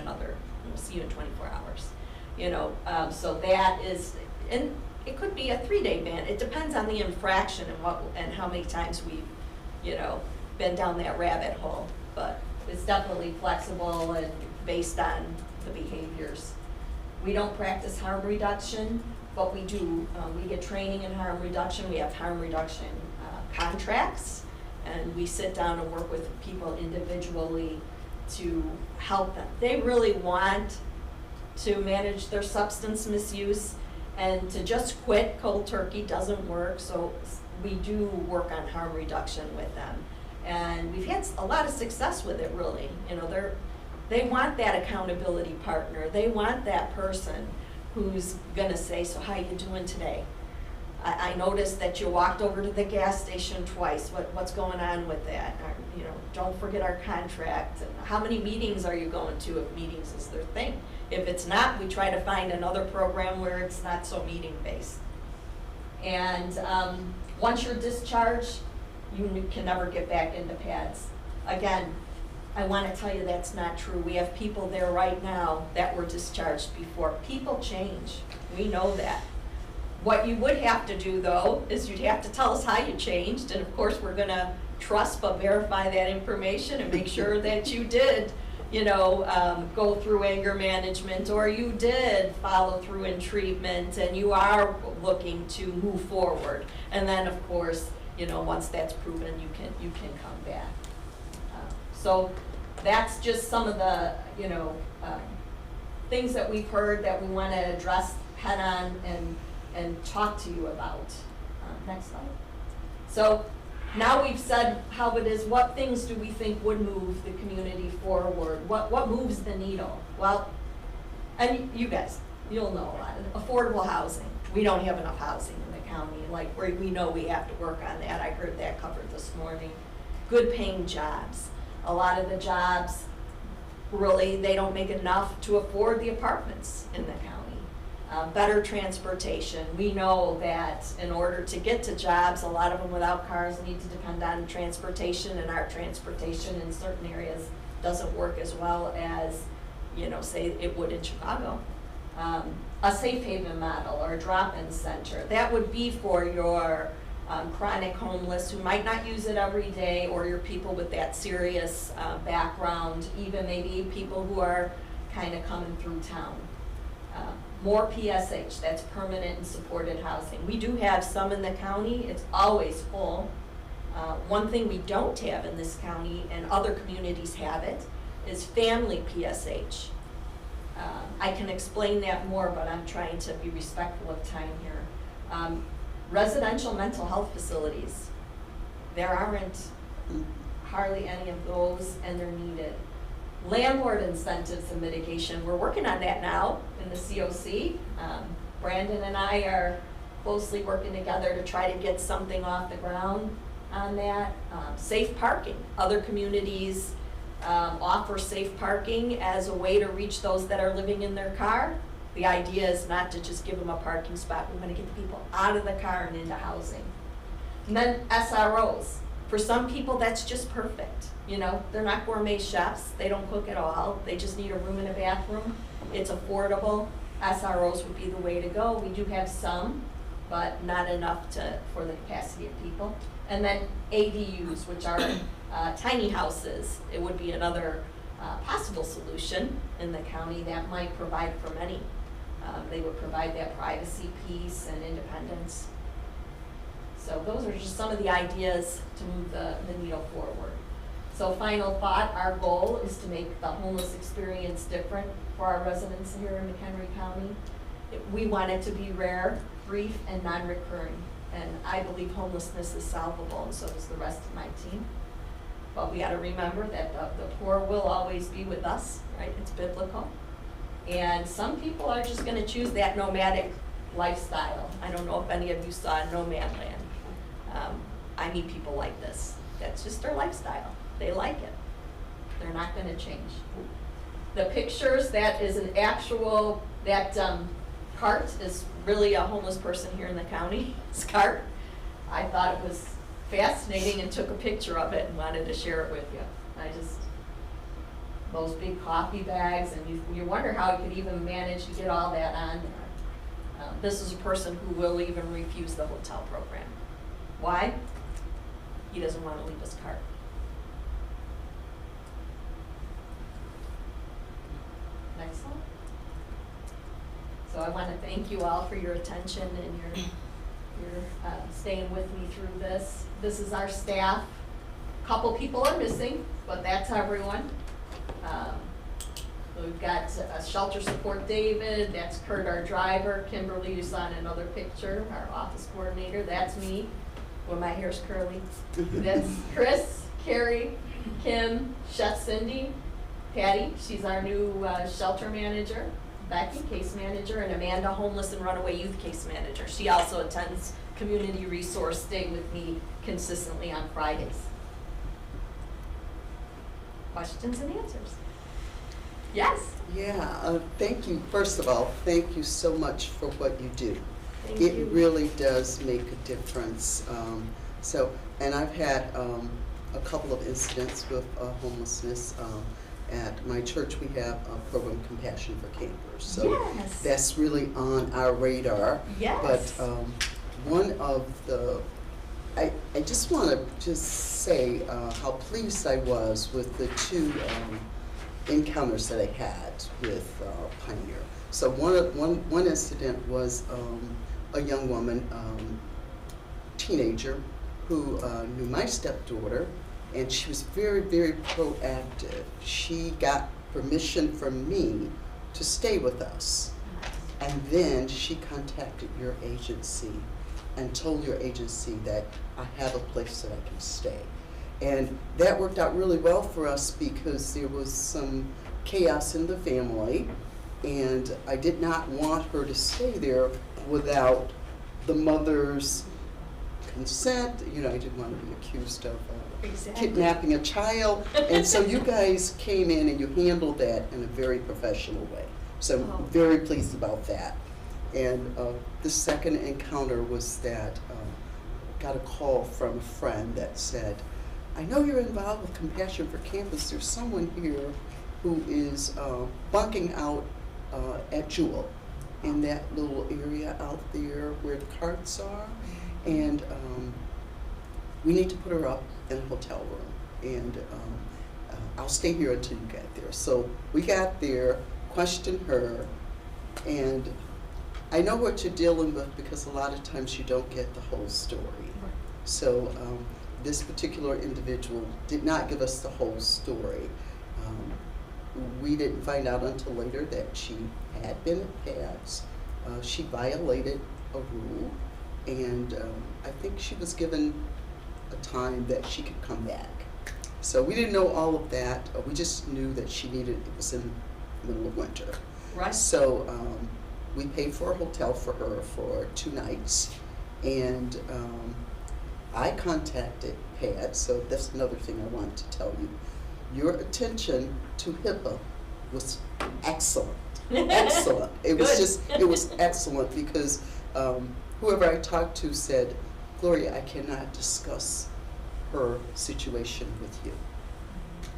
24 hours. So that is, and it could be a 3-day ban. It depends on the infraction and how many times we've, been down that rabbit hole. But it's definitely flexible and based on the behaviors. We don't practice harm reduction, but we do. We get training in harm reduction. We have harm reduction contracts, and we sit down and work with people individually to help them. They really want to manage their substance misuse, and to just quit cold turkey doesn't work, so we do work on harm reduction with them. And we've had a lot of success with it, really. They want that accountability partner. They want that person who's gonna say, so how you doing today? I noticed that you walked over to the gas station twice. What's going on with that? Don't forget our contract. And how many meetings are you going to if meetings is their thing? If it's not, we try to find another program where it's not so meeting-based. And once you're discharged, you can never get back into PADS. Again, I want to tell you that's not true. We have people there right now that were discharged before. People change. We know that. What you would have to do, though, is you'd have to tell us how you changed, and of course, we're going to trust but verify that information and make sure that you did, go through anger management, or you did follow through in treatment, and you are looking to move forward. And then, of course, once that's proven, you can come back. So that's just some of the, things that we've heard that we want to address head on and talk to you about. Next slide. So now we've said how it is, what things do we think would move the community forward? What moves the needle? Well, and you guys, you'll know a lot. Affordable housing. We don't have enough housing in the county. Like, we know we have to work on that. I heard that covered this morning. Good paying jobs. A lot of the jobs, really, they don't make enough to afford the apartments in the county. Better transportation. We know that in order to get to jobs, a lot of them without cars need to depend on transportation, and our transportation in certain areas doesn't work as well as, say it would in Chicago. A safe haven model or a drop-in center. That would be for your chronic homeless who might not use it every day, or your people with that serious background, even maybe people who are kind of coming through town. More PSH, that's permanent and supported housing. We do have some in the county, it's always full. One thing we don't have in this county, and other communities have it, is family PSH. I can explain that more, but I'm trying to be respectful of time here. Residential mental health facilities, there aren't hardly any of those, and they're needed. Landlord incentives and mitigation, we're working on that now in the COC. Brandon and I are closely working together to try to get something off the ground on that. Safe parking, other communities offer safe parking as a way to reach those that are living in their car. The idea is not to just give them a parking spot. We want to get the people out of the car and into housing. And then SROs. For some people, that's just perfect. They're not gourmet chefs. They don't cook at all. They just need a room and a bathroom. It's affordable. SROs would be the way to go. We do have some, but not enough for the capacity of people. And then ADUs, which are tiny houses. It would be another possible solution in the county that might provide for many. They would provide that privacy piece and independence. So those are just some of the ideas to move the needle forward. So final thought, our goal is to make the homeless experience different for our residents here in McHenry County. We want it to be rare, brief, and non-recurring. And I believe homelessness is solvable, and so does the rest of my team. But we got to remember that the poor will always be with us, right? It's biblical. And some people are just going to choose that nomadic lifestyle. I don't know if any of you saw Nomadland. I meet people like this. That's just their lifestyle. They like it. They're not going to change. The pictures, that is an actual, that cart is really a homeless person here in the county. This cart. I thought it was fascinating and took a picture of it and wanted to share it with you. Those big coffee bags, and you wonder how he could even manage to get all that on there. This is a person who will even refuse the hotel program. Why? He doesn't want to leave his cart. Next slide. So I want to thank you all for your attention and your staying with me through this. This is our staff. A couple people are missing, but that's everyone. We've got a shelter support David, that's Kurt, our driver. Kimberly, you saw in another picture, our office coordinator. That's me, when my hair's curly. That's Chris, Carrie, Kim, Chef Cindy, Patty, she's our new shelter manager, Becky, case manager, and Amanda, homeless and runaway youth case manager. She also attends community resource day with me consistently on Fridays. Questions and answers? Yes? Yeah, thank you. First of all, thank you so much for what you do. Thank It you. really does make a difference. And I've had a couple of incidents with homelessness. At my church, we have a program, Compassion for Campers. So Yes. that's really on our radar. Yes. But one of the, I just want to just say how pleased I was with the two encounters that I had with Pioneer. So one incident was a young woman, teenager, who knew my stepdaughter, and she was very, very proactive. She got permission from me to stay with us. And then she contacted your agency and told your agency that I have a place that I can stay. And that worked out really well for us because there was some chaos in the family, and I did not want her to stay there without the mother's consent. You know, I didn't want to be accused of kidnapping a child. And so you guys came in and you handled that in a very professional way. So I'm very pleased about that. And the second encounter was that got a call from a friend that said, I know you're involved with Compassion for Campus. There's someone here who is bunking out at Jewel in that little area out there where the carts are. And we need to put her up in a hotel room. And I'll stay here until you get there. So we got there, questioned her, and I know what you're dealing with because a lot of times you don't get the whole story. So this particular individual did not give us the whole story. We didn't find out until later that she had been at PADS. She violated a rule, and I think she was given a time that she could come back. So we didn't know all of that. We just knew that she needed, it was in the middle of winter. Right. So we paid for a hotel for her for 2 nights, and I contacted PADS, so that's another thing I wanted to tell you. Your attention to HIPAA was excellent, excellent. It was just, it was excellent because whoever I talked to said, Gloria, I cannot discuss her situation with you.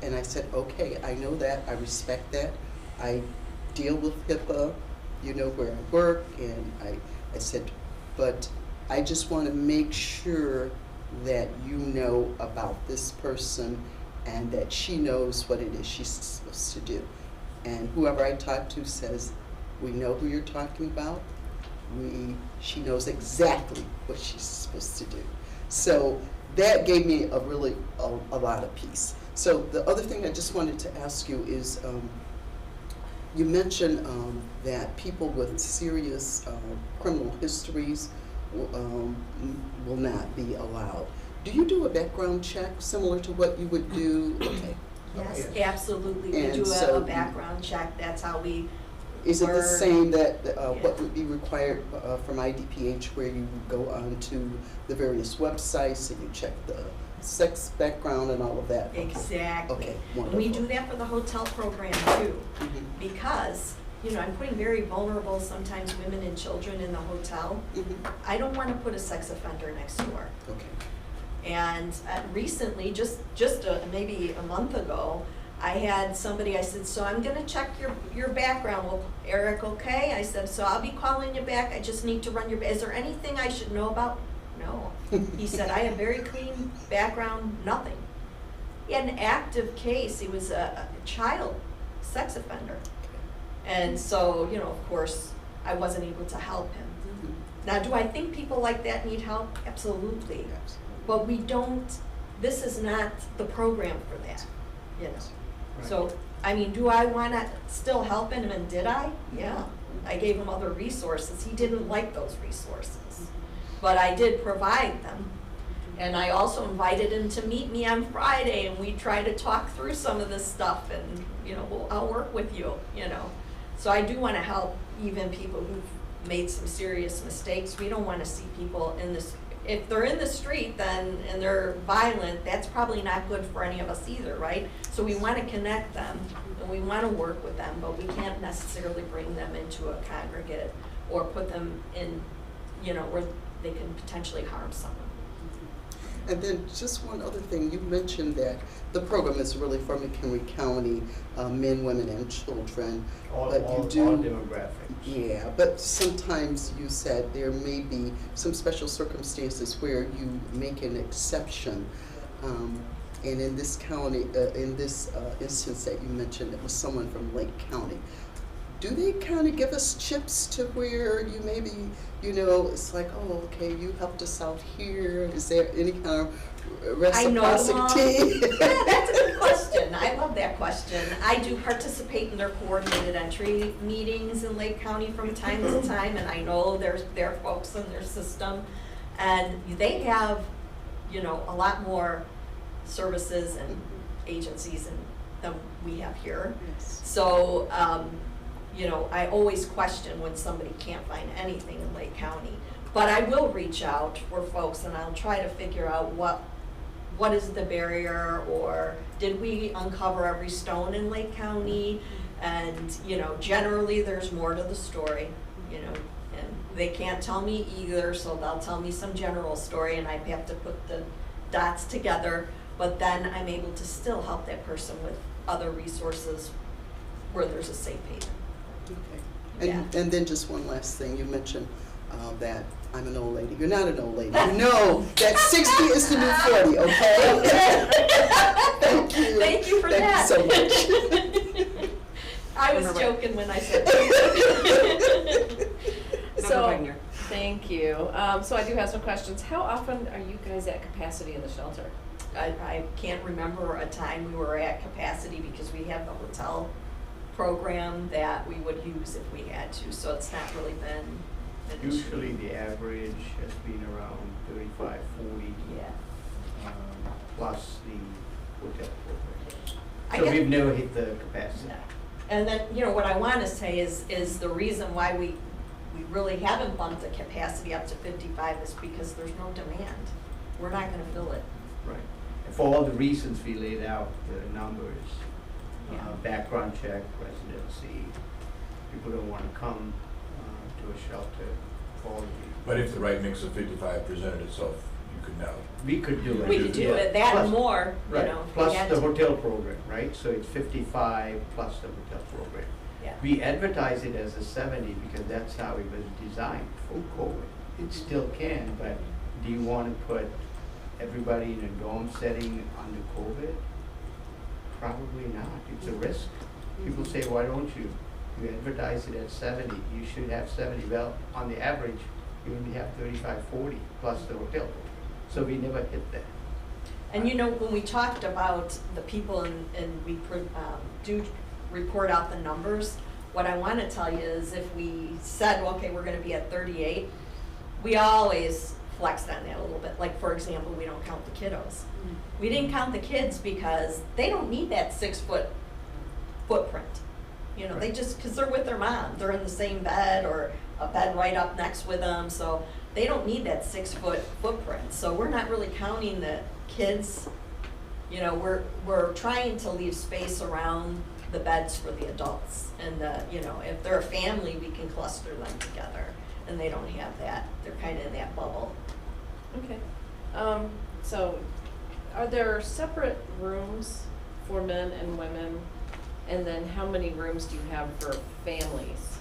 And I said, okay, I know that, I respect that. I deal with HIPAA, you know where I work, and I said, but I just want to make sure that you know about this person and that she knows what it is she's supposed to do. And whoever I talked to says, we know who you're talking about. She knows exactly what she's supposed to do. So that gave me a really, a lot of peace. So the other thing I just wanted to ask you is, you mentioned that people with serious criminal histories will not be allowed. Do you do a background check similar to what you would do? Okay. Yes, absolutely. We And do so a background check. That's how we Is it the Word. same that, Yeah. what would be required from IDPH, where you go on to the various websites and you check the sex background and all of that? Exactly. Okay, And wonderful. we do that for the hotel program too, Mhm. because, you know, I'm putting very vulnerable, sometimes women and children in the hotel. Mhm. I don't want to put a sex offender next door. Okay. And recently, just maybe a month ago, I had somebody, I said, so I'm gonna check your background. Well, Eric, okay? I said, so I'll be calling you back. I just need to run your, is there anything I should know about? No. He said, I have very clean background, nothing. He had an active case. He was a child sex offender. And so, you know, of course, I wasn't able to help him. Mhm. Now, do I think people like that need help? Absolutely. But we don't, this is not the program for that, you know. So, I mean, do I wanna still help him, and did I? Yeah. I gave him other resources. He didn't like those resources. But I did provide them. And I also invited him to meet me on Friday, and we tried to talk through some of this stuff, and, you know, well, I'll work with you, you know. So I do wanna help even people who've made some serious mistakes. We don't wanna see people in this, if they're in the street then, and they're violent, that's probably not good for any of us either, right? So we wanna connect them, and we wanna work with them, but we can't necessarily bring them into a congregate or put them in, you know, where they can potentially harm someone. And then just one other thing, you mentioned that the program is really for McHenry County, men, women, and children. All But you do- demographics. Yeah, but sometimes you said there may be some special circumstances where you make an exception. And in this county, in this instance that you mentioned, it was someone from Lake County. Do they kind of give us chips to where you maybe, you know, it's like, oh, okay, you helped us out here. Is there any kind of I know, reciprocity? yeah, that's a good question. I love that question. I do participate in their coordinated entry meetings in Lake County from time to time, and I know there's their folks in their system. And they have, you know, a lot more services and agencies than we have here. Yes. So, you know, I always question when somebody can't find anything in Lake County. But I will reach out for folks and I'll try to figure out what is the barrier, or did we uncover every stone in Lake County? And, you know, generally there's more to the story, you know, and they can't tell me either, so they'll tell me some general story and I have to put the dots together. But then I'm able to still help that person with other resources where there's a safe haven. Okay. And, Yeah. and then just one last thing, you mentioned that I'm an old lady. You're not an old lady. You know that 60 is the new 40, okay? Thank you. Thank you for that. Thank you so much. I was Member joking when I said that. So, Wagner. thank you. So I do have some questions. How often are you guys at capacity in the shelter? I can't remember a time we were at capacity because we have the hotel program that we would use if we had to, so it's not really been an issue. Usually the average has been around 35, 40, Yeah. plus the hotel program. I So get- we've never hit the capacity. No. And then, you know, what I want to say is the reason why we really haven't bumped the capacity up to 55 is because there's no demand. We're not going to fill it. Right. For all the reasons we laid out, the numbers, Yeah. background check, residency, people don't want to come to a shelter for all the But if the right mix of 55 presented itself, you could now. we could do it. We could do Yeah. it, that Plus- and more, you Right, know. if we plus had the to. hotel program, right? So it's 55 plus the hotel program. Yeah. We advertise it as a 70 because that's how it was designed for COVID. It still can, but do you want to put everybody in a dorm setting under COVID? Probably not. It's a risk. People say, why don't you? You advertise it at 70. You should have 70. Well, on the average, you only have 35, 40 plus the hotel program. So we never hit that. And you know, when we talked about the people and we do report out the numbers, what I want to tell you is if we said, okay, we're going to be at 38, we always flexed on that a little bit. Like, for example, we don't count the kiddos. We didn't count the kids because they don't need that 6-foot footprint. You know, they just, because they're with their mom, they're in the same bed or a bed right up next with them, so they don't need that 6-foot footprint. So we're not really counting the kids. You know, we're trying to leave space around the beds for the adults. And you know, if they're a family, we can cluster them together, and they don't have that. They're kind of in that bubble. Okay. So are there separate rooms for men and women? And then how many rooms do you have for families?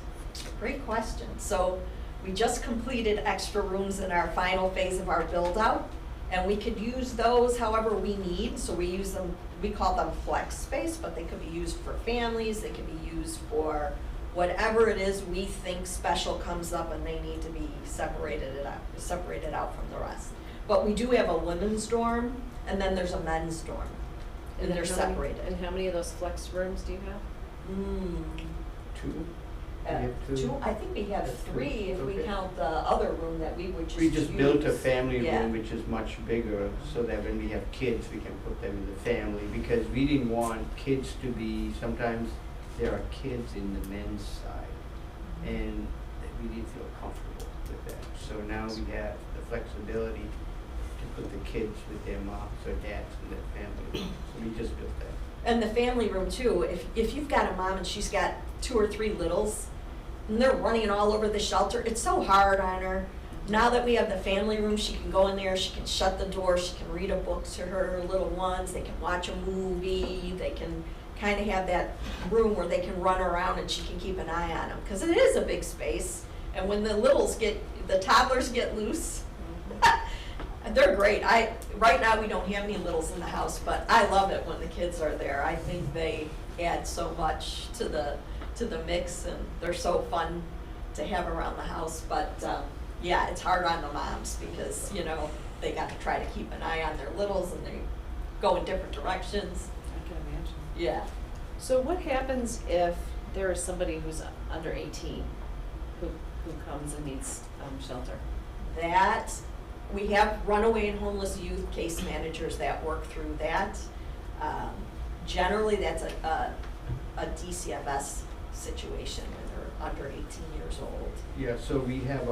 Great question. So we just completed extra rooms in our final phase of our build out, and we could use those however we need. So we use them, we call them flex space, but they could be used for families, they could be used for whatever it is we think special comes up and they need to be separated out from the rest. But we do have a women's dorm, and then there's a men's dorm, and they're how many- separated. And how many of those flex rooms do you have? Two? Uh, We have two? I think we have Two. 3 if we Okay. count the other room that we would just We just built a use. family Yeah. room which is much bigger, so that when we have kids, we can put them in the family, because we didn't want kids to be, sometimes there are kids in the men's side, and we didn't feel comfortable with that. So now we have the flexibility to put the kids with their moms or dads in their family, so we just built that. And the family room too, if you've got a mom and she's got 2 or 3 littles, and they're running all over the shelter, it's so hard on her. Now that we have the family room, she can go in there, she can shut the door, she can read a book to her little ones, they can watch a movie, they can kind of have that room where they can run around and she can keep an eye on them, because it is a big space. And when the toddlers get loose, they're great. Right now, we don't have any littles in the house, but I love it when the kids are there. I think they add so much to the mix, and they're so fun to have around the house. But yeah, it's hard on the moms because, you know, they got to try to keep an eye on their littles, and they go in different directions. I can imagine. Yeah. So what happens if there is somebody who's under 18 who comes and needs shelter? That, we have runaway and homeless youth case managers that work through that. Generally, that's a DCFS situation when they're under 18 years old. Yeah, so we have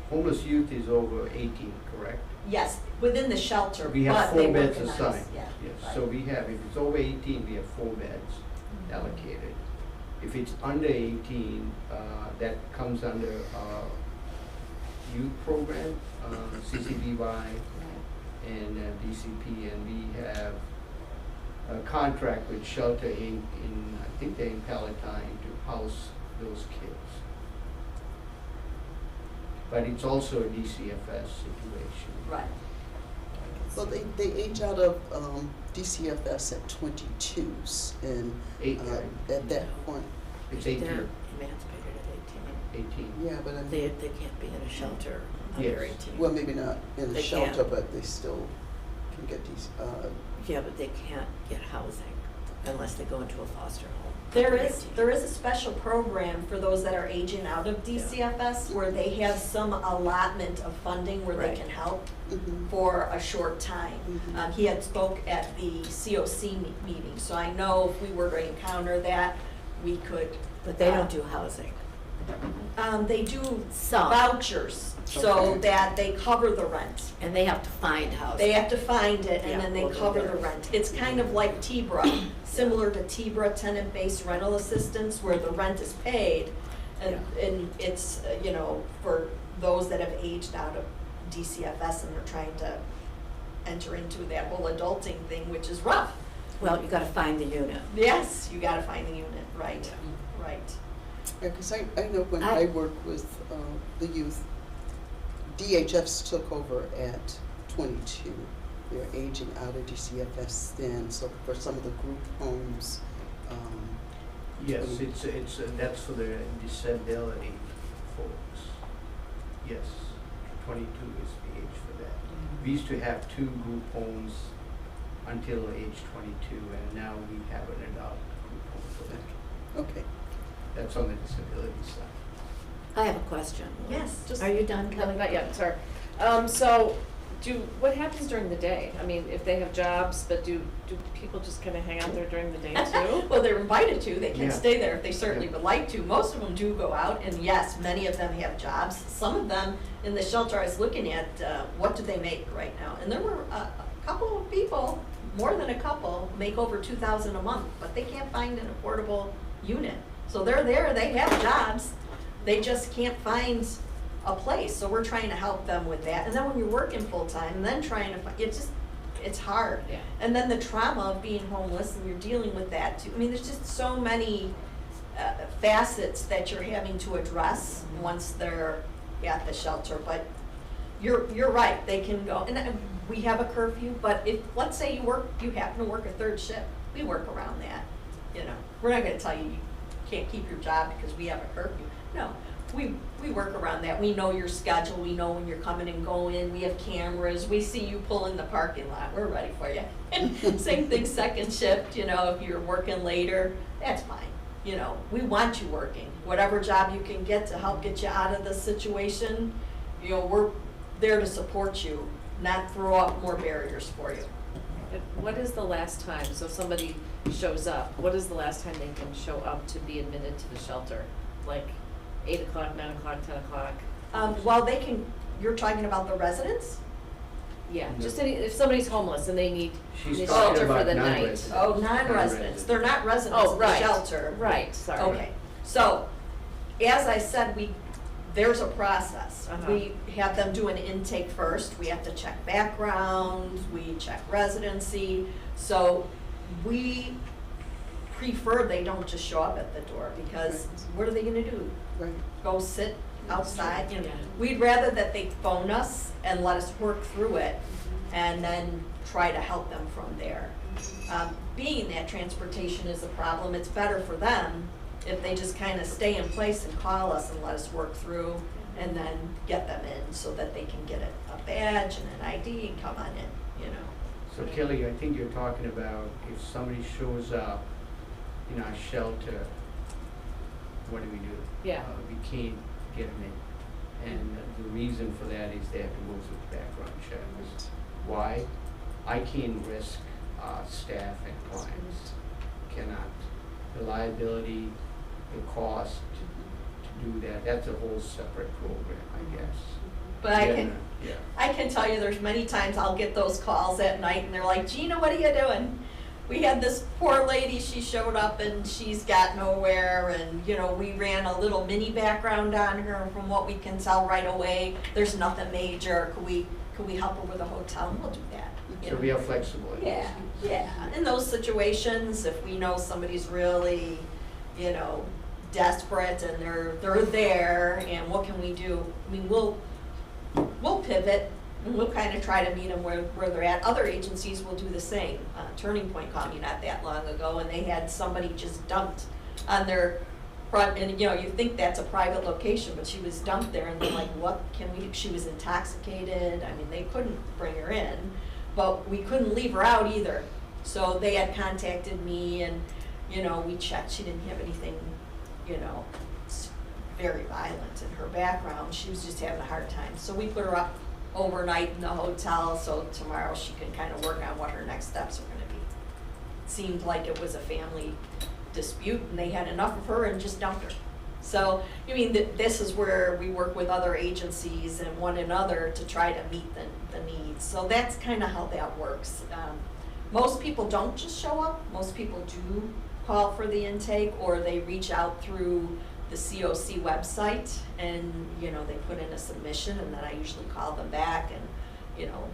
homeless youth is over 18, correct? Yes, within the shelter, We have but they 4 work beds in assigned. ICE, yeah. Yes, so we have, if it's over 18, we have 4 beds allocated. If it's under 18, that comes under youth program, CCBY and DCP, and we have a contract with Shelter Inc. I think they're in Palatine, to house those kids. But it's also a DCFS situation. Right. Well, they age out of DCFS at 22s, and at that point, It's They're 18. emancipated at 18. yeah, but I They mean, can't be in a shelter Yes. under 18. well, maybe not in a They shelter, can't. but they still can get these, Yeah, but they can't get housing unless they go into a foster home. There under is 18. a special program for those that are aging out of DCFS where they have some allotment of funding where they Right. can help mhm. for a short time. Mhm. He had spoke at the COC meeting, so I know if we were to encounter that, we could. But they don't do housing. They do Some. vouchers, so Okay. that they cover the rent. And they have to find housing. They have to find it, and Yeah, then they well, they're cover the there. rent. It's kind of like TBRA, similar to TBRA, tenant-based rental assistance, where the rent is paid, and it's, you know, for those that have aged out of DCFS and are trying to enter into that whole adulting thing, which is rough. Well, you gotta find the unit. Yes, you gotta find the unit, right, right. Yeah, because I know when I- I worked with the youth, DHFs took over at 22. They're aging out of DCFS then, so for some of the group homes, Yes, it's that's for the disability folks. Yes, 22 is the age for that. We used to have 2 group homes until age 22, and now we have an adult group home for that. okay. That's on the disability side. I have a question. Yes. Are you done, No, Kelly? not yet, sorry. So, what happens during the day? I mean, if they have jobs, but do people just kind of hang out there during the day too? Well, they're invited to, they can Yeah. stay there if they certainly Yeah. would like to. Most of them do go out, and yes, many of them have jobs. Some of them in the shelter I was looking at, what do they make right now? And there were a couple of people, more than a couple, make over 2,000 a month, but they can't find an affordable unit. So they're there, they have jobs, they just can't find a place, so we're trying to help them with that. And then when you're working full-time, and then trying to, it's hard. Yeah. And then the trauma of being homeless, and you're dealing with that too. I mean, there's just so many facets that you're having to address once they're at the shelter. But you're right, they can go, and we have a curfew, but if, let's say you happen to work a 3rd shift, we work around that. You know, we're not gonna tell you you can't keep your job because we have a curfew. No, we work around that. We know your schedule, we know when you're coming and going, we have cameras, we see you pull in the parking lot, we're ready for you. And same thing, 2nd shift, you know, if you're working later, that's fine. You know, we want you working, whatever job you can get to help get you out of this situation, you know, we're there to support you, not throw up more barriers for you. And what is the last time, so somebody shows up, what is the last time they can show up to be admitted to the shelter? Like 8 o'clock, 9 o'clock, 10 o'clock? Well, they can, you're talking about the residents? Yeah, No. just any, if somebody's homeless and they need She's the talking shelter for about the night. non-residents. Oh, non-residents, Non-residents. they're not residents Oh, of the right, shelter. right, sorry. Okay, so, as I said, there's a process. Uh-huh. We have them do an intake first, we have to check background, we check residency. So we prefer they don't just show up at the door, because what are they gonna do? Right. Go sit outside? You know, Yeah. we'd rather that they phone us and let us work through it and then try to help them from there. Being that transportation is a problem, it's better for them if they just kind of stay in place and call us and let us work through and then get them in so that they can get a badge and an ID and come on in, you know. So Kelly, I think you're talking about if somebody shows up in our shelter, what do we do? Yeah. We can't get them in. And the reason for that is they have to go through the background checks. Why? I can't risk staff and clients, cannot. The liability, the cost to do that, that's a whole separate program, I guess. But Yeah. I can tell you there's many times I'll get those calls at night and they're like, Gina, what are you doing? We had this poor lady, she showed up and she's got nowhere, and, you know, we ran a little mini background on her, and from what we can tell right away, there's nothing major. Could we help her with a hotel? And we'll do that. you So know. we are flexible in those Yeah, cases. yeah. In those situations, if we know somebody's really, you know, desperate and they're there, and what can we do? I mean, we'll pivot and we'll kind of try to meet them where they're at. Other agencies will do the same. Turning Point called me not that long ago, and they had somebody just dumped on their front, and you know, you think that's a private location, but she was dumped there, and they're like, what can we do? She was intoxicated. I mean, they couldn't bring her in, but we couldn't leave her out either. So they had contacted me, and, you know, we checked. She didn't have anything, you know, very violent in her background. She was just having a hard time. So we put her up overnight in the hotel, so tomorrow she can kind of work on what her next steps are gonna be. Seemed like it was a family dispute, and they had enough of her and just dumped her. So, I mean, this is where we work with other agencies and one another to try to meet the needs. So that's kind of how that works. Most people don't just show up. Most people do call for the intake, or they reach out through the COC website, and, you know, they put in a submission, and then I usually call them back, and, you know,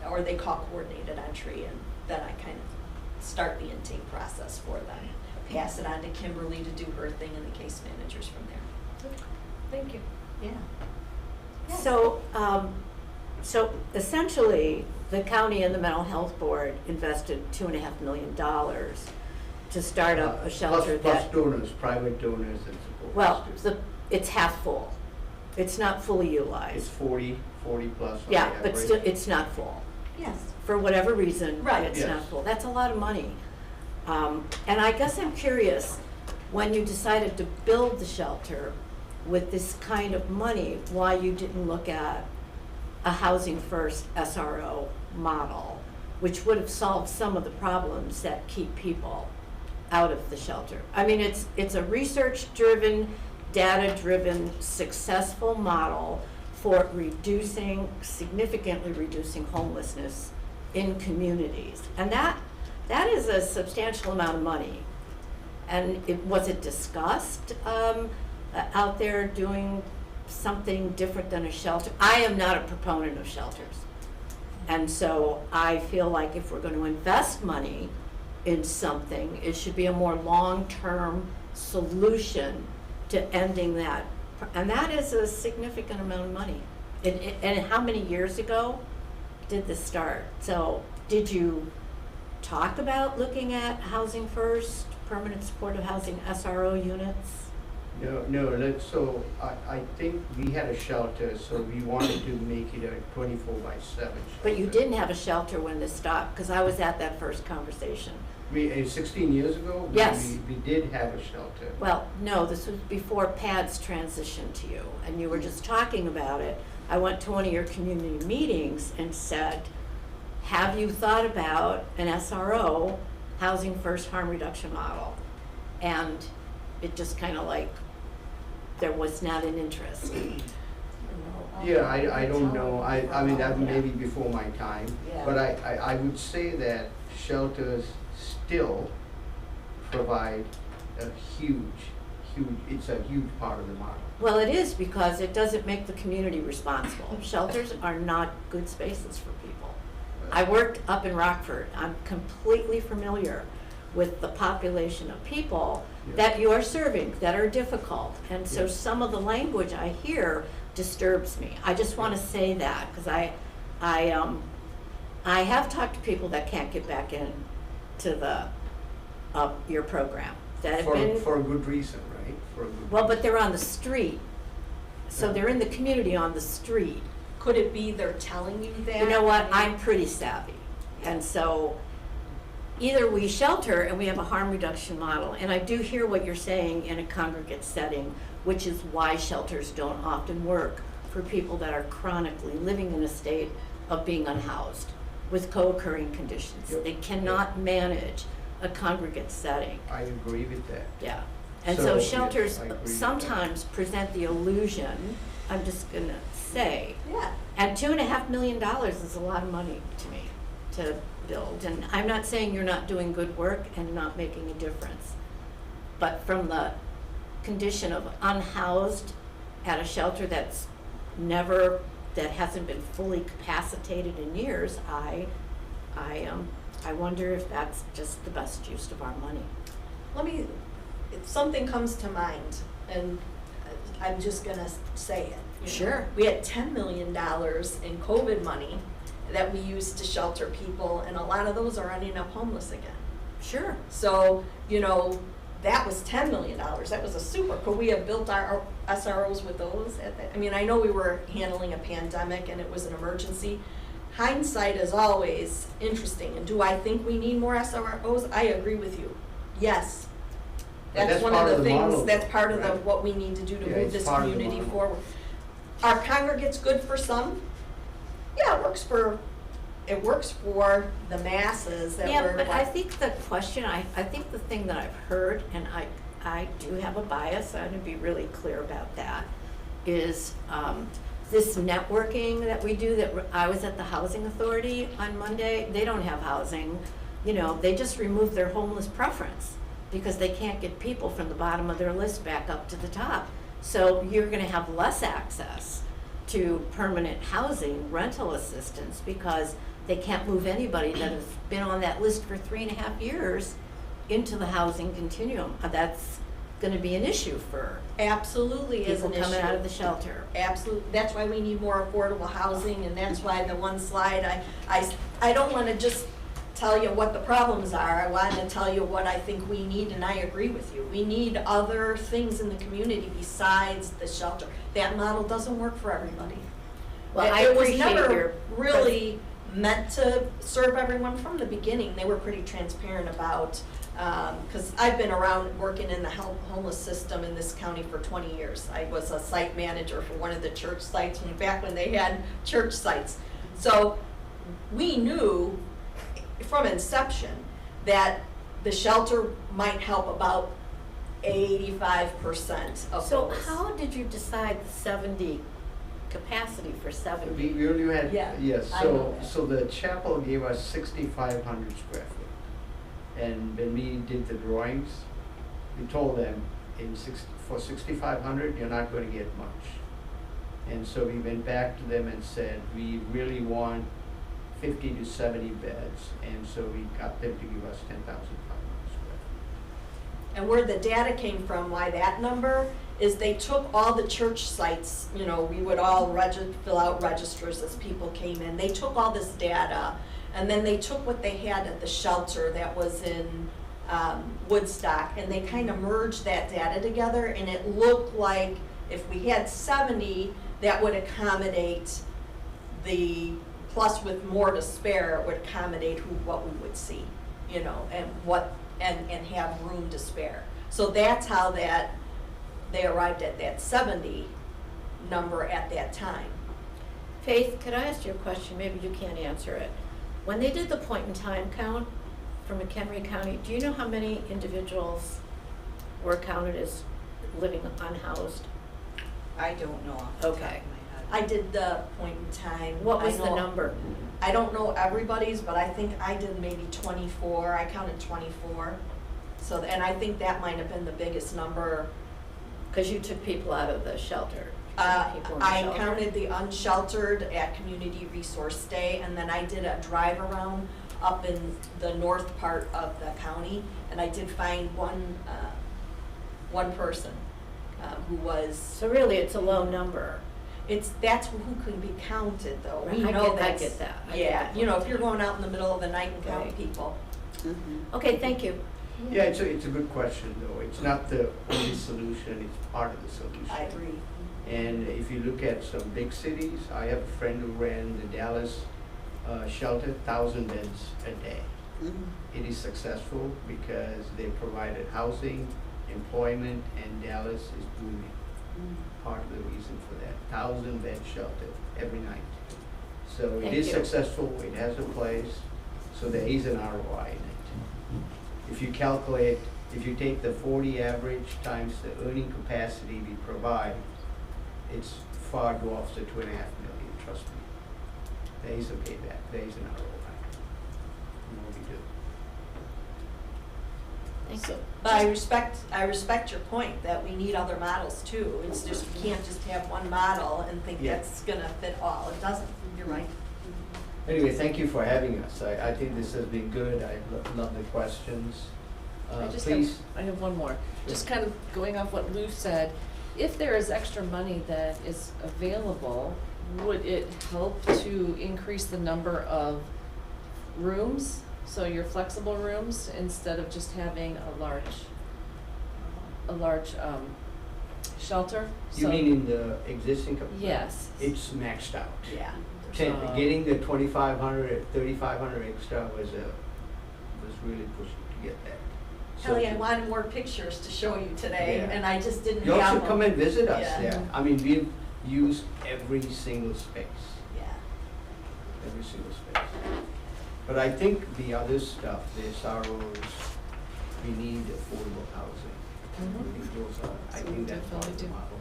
or they call coordinated entry, and then I kind of start the intake process for them. Pass it on to Kimberly to do her thing, and the case managers from there. Thank you. Yeah. Yeah. So essentially, the county and the mental health board invested $2.5 million to start up a shelter Plus that, donors, private donors and support. well, it's half full. It's not fully It's utilized. 40 plus on Yeah, the but average. still, it's not full. Yes. For whatever reason, Right. it's Yes. not full. That's a lot of money. And I guess I'm curious, when you decided to build the shelter with this kind of money, why you didn't look at a Housing First SRO model, which would have solved some of the problems that keep people out of the shelter. I mean, it's a research-driven, data-driven, successful model for significantly reducing homelessness in communities. And that is a substantial amount of money. And was it discussed out there doing something different than a shelter? I am not a proponent of shelters. And so I feel like if we're going to invest money in something, it should be a more long-term solution to ending that. And that is a significant amount of money. And how many years ago did this start? So did you talk about looking at Housing First, permanent supportive housing SRO units? No, so I think we had a shelter, so we wanted to make it a 24/7 shelter. But you didn't have a shelter when this stopped, because I was at that first conversation. 16 years ago? Yes. We did have a shelter. Well, no, this was before PADS transitioned to you, and you were just talking about it. I went to one of your community meetings and said, have you thought about an SRO, Housing First Harm Reduction Model? And it just kind of like, there was not an interest. Yeah, I don't know, I mean, that may be before my time, Yeah. but I would say that shelters still provide a huge it's a huge part of the model. Well, it is because it doesn't make the community responsible. Shelters are not good spaces for people. I worked up in Rockford. I'm completely familiar with the population of people that you are serving that are difficult. And so some of the language I hear disturbs me. I just want to say that because I have talked to people that can't get back in to the your program that have been For a good reason, right? For a good well, but reason. they're on the street, so they're in the community on the street. Could it be they're telling you that? You know what? I mean, I'm pretty savvy, and so either we shelter and we have a harm reduction model, and I do hear what you're saying in a congregate setting, which is why shelters don't often work for people that are chronically living in a state of being unhoused with co-occurring conditions. Yep. They cannot manage a congregate setting. I agree with that. Yeah, and So, so yes, shelters I agree with that. sometimes present the illusion, I'm just gonna say, Yeah. and $2.5 million is a lot of money to me to build. And I'm not saying you're not doing good work and not making a difference. But from the condition of unhoused at a shelter that hasn't been fully capacitated in years, I wonder if that's just the best use of our money. If something comes to mind, and I'm just gonna say it. you know. Sure. We had $10 million in COVID money that we used to shelter people, and a lot of those are ending up homeless again. Sure. So, that was $10 million. That was a super, could we have built our SROs with those at that? I mean, I know we were handling a pandemic and it was an emergency. Hindsight is always interesting, and do I think we need more SROs? I agree with you. Yes. But That's one part of the things, model, that's part of right? what we need to do to Yeah, move it's this part of the community model. forward. Are congregates good for some? Yeah, it works for the masses that Yeah, we're. but I think the question, I think the thing that I've heard, and I do have a bias, I'm gonna be really clear about that, is this networking that we do, I was at the Housing Authority on Monday, they don't have housing, they just removed their homeless preference because they can't get people from the bottom of their list back up to the top. So you're gonna have less access to permanent housing, rental assistance, because they can't move anybody that has been on that list for 3.5 years into the housing continuum. That's gonna be an issue for Absolutely is people an issue. coming out of the shelter. Absolutely, that's why we need more affordable housing, and that's why the one slide, I don't wanna just tell you what the problems are, I wanna tell you what I think we need, and I agree with you. We need other things in the community besides the shelter. That model doesn't work for everybody. Well, I It was appreciate never your really meant to serve everyone from the beginning. They were pretty transparent about, because I've been around working in the homeless system in this county for 20 years. I was a site manager for one of the church sites back when they had church sites. So we knew from inception that the shelter might help about 85% of So those. how did you decide the 70 capacity for 70? We only had, Yeah, yes, I know that. so the chapel gave us 6,500 square feet. And when we did the drawings, we told them for 6,500, you're not gonna get much. And so we went back to them and said, we really want 50 to 70 beds, and so we got them to give us 10,500 square feet. And where the data came from, why that number, is they took all the church sites, we would all fill out registers as people came in. They took all this data, and then they took what they had at the shelter that was in Woodstock, and they kind of merged that data together, and it looked like if we had 70, that would accommodate plus with more to spare, it would accommodate what we would see, and have room to spare. So that's how they arrived at that 70 number at that time. Faith, could I ask you a question? Maybe you can't answer it. When they did the point in time count for McHenry County, do you know how many individuals were counted as living unhoused? I don't know off the top of my Okay. head. I did the point in time. What was I the know- number? I don't know everybody's, but I think I did maybe 24. I counted 24. So, and I think that might have been the biggest number Because you took people out of the shelter. Some people in the I shelter. counted the unsheltered at Community Resource Day, and then I did a drive around up in the north part of the county, and I did find one person who was, So really, it's a low number. that's who can be counted though. We I know get- I that's- get that. I get Yeah, that. you know, if you're going out in the middle of the night and counting Right. people. Mhm. Okay, thank you. Yeah, it's a good question though. It's not the only solution, it's part of the solution. I agree. And if you look at some big cities, I have a friend who ran the Dallas shelter, 1,000 beds a day. Mhm. It is successful because they provided housing, employment, and Dallas is booming. Part of the reason for that, 1,000 bed shelter every night. So it Thank is you. successful, it has a place, so there is an ROI in it. If you calculate, if you take the 40 average times the earning capacity we provide, it's far dwarfs the 2.5 million, trust me. There is a payback, there is an ROI. You know, we do. Thank you. But I respect your point that we need other models too. It's just, we can't just have one model and think Yeah. that's gonna fit all. It doesn't, you're right. Anyway, thank you for having us. I think this has been good. I love the questions. I just Please. I have one more. Just kind of going off what Lou said, if there is extra money that is available, would it help to increase the number of rooms? So your flexible rooms, instead of just having a large shelter? You So- mean in the existing? Yes. It's maxed out. Yeah. Getting the 2,500, 3,500 extra was really pushing to get that. So Kelly, I wanted more pictures to show you today, Yeah. and I just didn't You have all them. should come and visit us Yeah. there. I mean, we've used every single space, Yeah. every single space. But I think the other stuff, the SROs, we need affordable housing. Mhm. I think those are, I So we think that's part of the definitely do. model.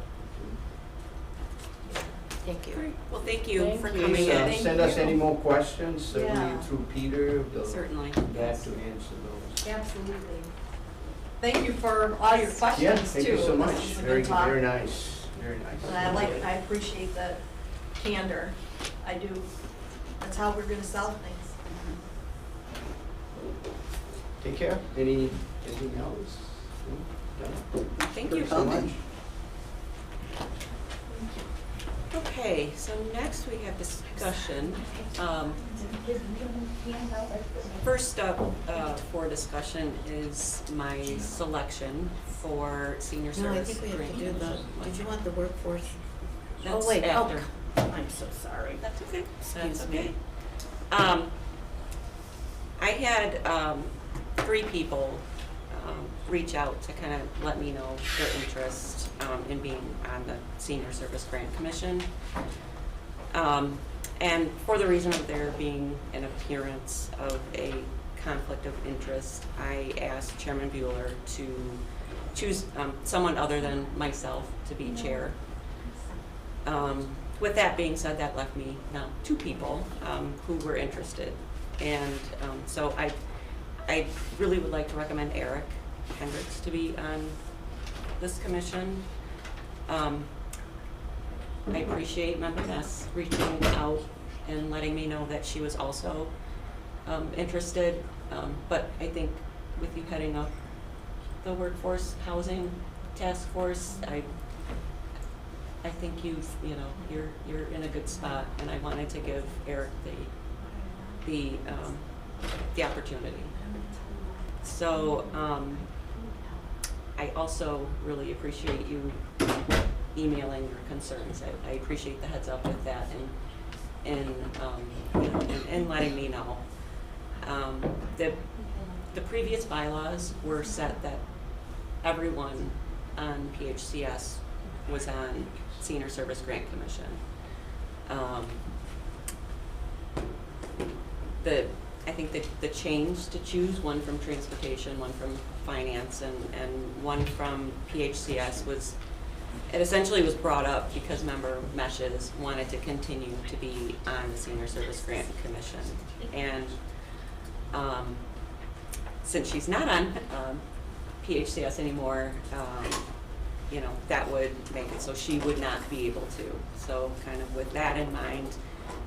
Thank you. Well, thank you Thank for you. coming Please in. Thank send us you. any more questions, certainly Yeah. through Peter, they'll Certainly. glad to answer those. Absolutely. Thank you for all your Yeah, questions too. thank you so much. This was a Very, good talk. very nice, very nice. And I appreciate the candor. I do. That's how we're gonna sell things. Take care. Anything else? No? Done? Thank you. so much. Okay, so next we have discussion. First up for discussion is my selection for senior No, I service. think we have to do grant. did you want the workforce? That's Oh, wait, after. I'm so sorry. That's okay. Excuse That's me. okay. I had 3 people reach out to kind of let me know their interest in being on the Senior Service Grant Commission. And for the reason of there being an appearance of a conflict of interest, I asked Chairman Bueller to choose someone other than myself to be chair. With that being said, that left me now 2 people who were interested. And so I really would like to recommend Eric Hendricks to be on this commission. I appreciate Member Ness reaching out and letting me know that she was also interested. But I think with you heading up the workforce housing task force, I think you're in a good spot, and I wanted to give Eric the opportunity. So I also really appreciate you emailing your concerns. I appreciate the heads up with that and letting me know. The previous bylaws were set that everyone on PHCS was on Senior Service Grant Commission. I think the change to choose one from transportation, one from finance, and one from PHCS it essentially was brought up because Member Meshes wanted to continue to be on the Senior Service Grant Commission. And since she's not on PHCS anymore, you know, that would make it so she would not be able to. So kind of with that in mind,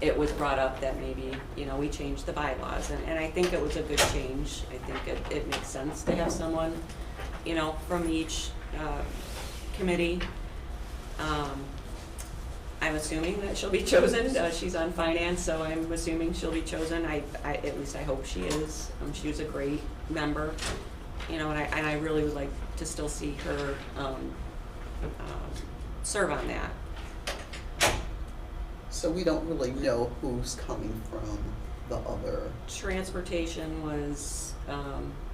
it was brought up that maybe, you know, we change the bylaws, and I think it was a good change. I think it makes sense to have someone, you know, from each committee. I'm assuming that she'll be chosen. She's on finance, so I'm assuming she'll be chosen. At least I hope she is. She was a great member, you know, and I really would like to still see her serve on that. So we don't really know who's coming from the other. Transportation was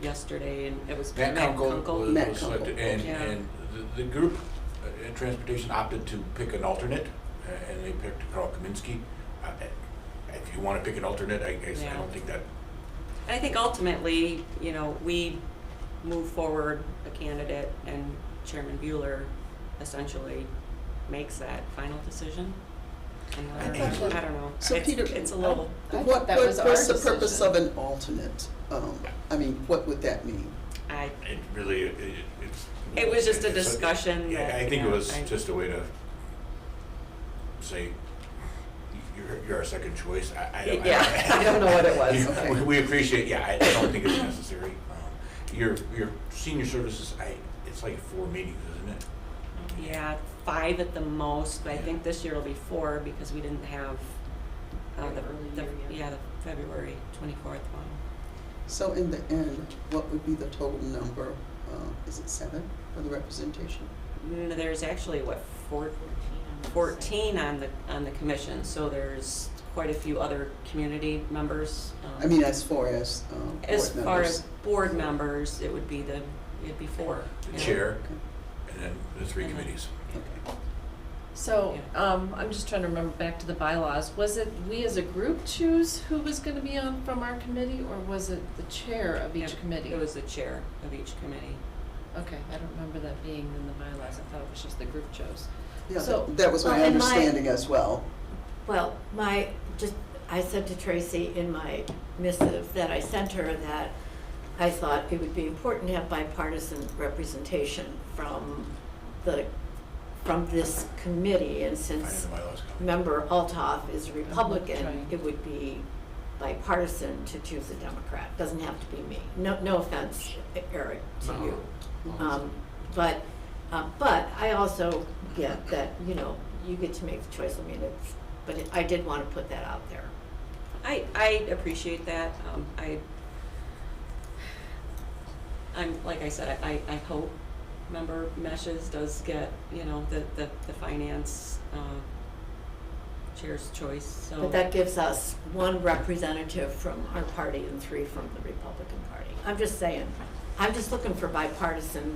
yesterday, and it was Matt Kunkel Matt was selected, Kunkel. Yeah. and the group in transportation opted to pick an alternate, and they picked Carl Kaminsky. If you want to pick an alternate, I guess I Yeah. don't think that. And I think ultimately, you know, we move forward a candidate, and Chairman Bueller essentially makes that final decision. And I don't know. So Peter, It's a little, What, that was our what's the purpose decision. of an alternate? I mean, what would that mean? It really, it's. It was just a it's discussion Yeah, that, I think you it know, was I- just a way to say, you're our second choice. I don't. Yeah, I don't know what it was. Okay. We appreciate, yeah, I don't think it's necessary. Your senior services, it's like 4 meetings, isn't it? yeah, 5 at the most, but I think this year will be 4 because we didn't have the February 24th one. So in the end, what would be the total number? Is it 7 for the representation? There's actually, 14 on the commission, so there's quite a few other community members. I mean, as far as As board far members. as board members, it'd be 4. The yeah. chair, and then the 3 And then- committees. Okay. So, I'm just trying to remember back to the bylaws. Was it we as a group choose who was gonna be on from our committee, or was it the chair of each Yeah, committee? It was the chair of each committee. Okay, I don't remember that being in the bylaws. I thought it was just the group chose. Yeah, So- that was my Well, in my- understanding as well. Well, I said to Tracy in my missive that I sent her that I thought it would be important to have bipartisan representation from this committee, and Finding since the bylaws. member Altoff is a Republican, Right. it would be bipartisan to choose a Democrat. Doesn't have to be me. No offense, Eric, to you. But I also get that, you know, you get to make the choice. I mean, I did want to put that out there. I appreciate that. I'm, like I said, I hope member Meshes does get, you know, the finance chair's choice, so. But that gives us 1 representative from our party and 3 from the Republican Party. I'm just saying, I'm just looking for bipartisan,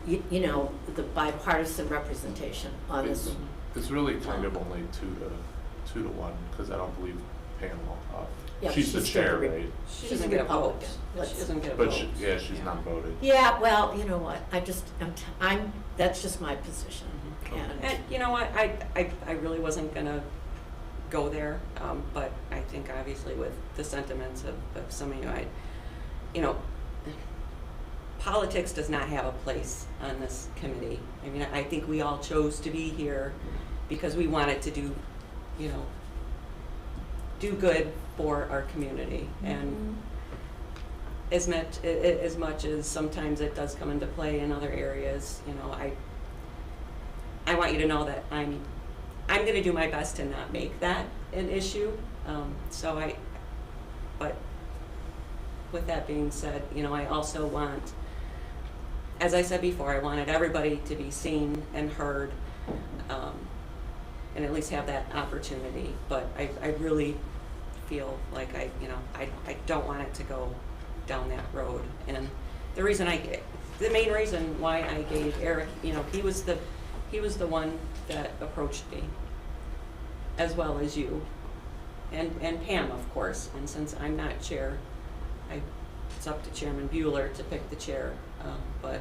you know, the bipartisan representation on this. It's really kind of only 2 to 1, because I don't believe Pam will. Yeah, She's the still chair, the right? She she's doesn't a get a vote. Republican. She Let's- doesn't get a But vote. she's not voted. Yeah, well, you know what, that's just my position. And And, you know what, I really wasn't gonna go there, but I think obviously with the sentiments of some of you know, politics does not have a place on this committee. I mean, I think we all chose to be here because we wanted to do, you know, do good for our community. And as much as sometimes it does come into play in other areas, you know, I want you to know that I'm gonna do my best to not make that an issue. But with that being said, you know, I also want, as I said before, I wanted everybody to be seen and heard, and at least have that opportunity. But I really feel like I don't want it to go down that road. And the main reason why I gave Eric, you know, he was the one that approached me, as well as you, and Pam, of course. And since I'm not chair, it's up to Chairman Bueller to pick the chair. But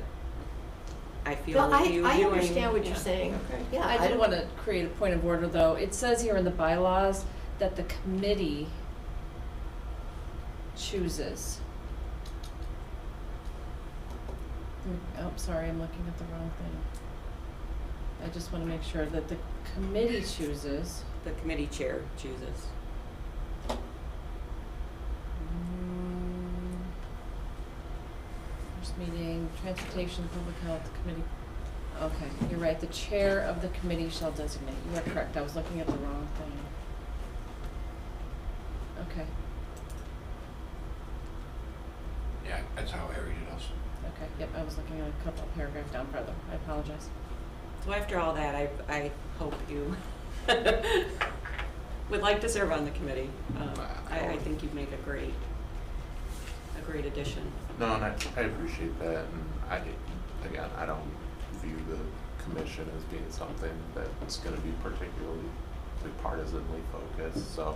I feel well, with you I doing. understand what yeah. you're saying. Yeah, I did want to create a point of order, though. It says here in the bylaws that the committee chooses. Oh, sorry, I'm looking at the wrong thing. I just wanna make sure that the committee chooses. The committee chair chooses. First meeting, transportation, public health committee. Okay, you're right, the chair of the committee shall designate. You are correct, I was looking at the wrong thing. Okay, Yeah, that's how I read it also. okay, yep, I was looking at a couple of paragraphs down further. I apologize. So after all that, I hope you would like to serve on the committee. I think you'd make a great addition. No, and I appreciate that, and I don't view the commission as being something that's gonna be particularly like partisanly focused, so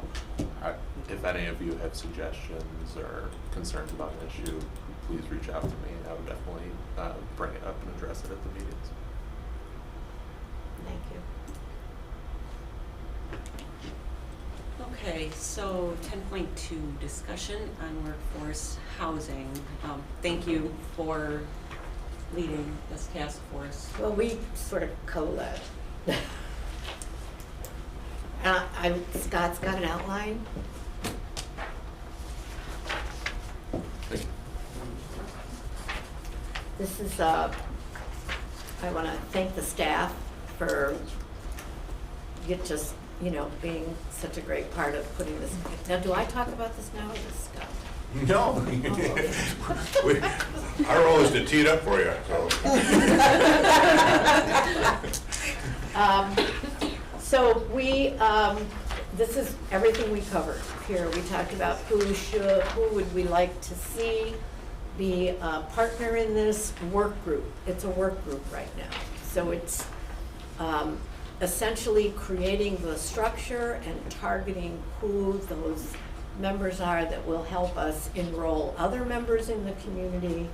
if any of you have suggestions or concerns about an issue, please reach out to me, and I would definitely bring it up and address it at the meetings. Thank you. Okay, so 10.2, discussion on workforce housing. Thank you for leading this task force. Well, we sort of co-led. Scott's got an outline. This is, I want to thank the staff for being such a great part of putting this. Now, do I talk about this now or does Scott? No. Our role is to tee it up for you, so. So this is everything we covered here. We talked about who would we like to see be a partner in this work group. It's a work group right now. So it's essentially creating the structure and targeting who those members are that will help us enroll other members in the community.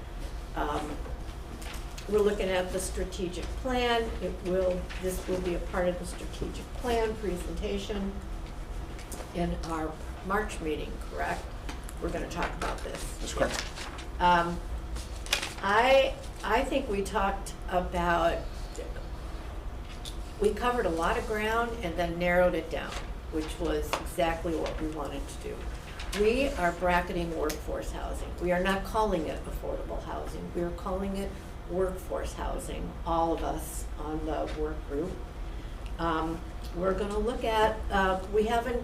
We're looking at the strategic plan. This will be a part of the strategic plan presentation in our March meeting, correct? We're gonna talk about this. That's correct. I think we talked about, we covered a lot of ground and then narrowed it down, which was exactly what we wanted to do. We are bracketing workforce housing. We are not calling it affordable housing. We are calling it workforce housing, all of us on the work group. We're gonna look at, we haven't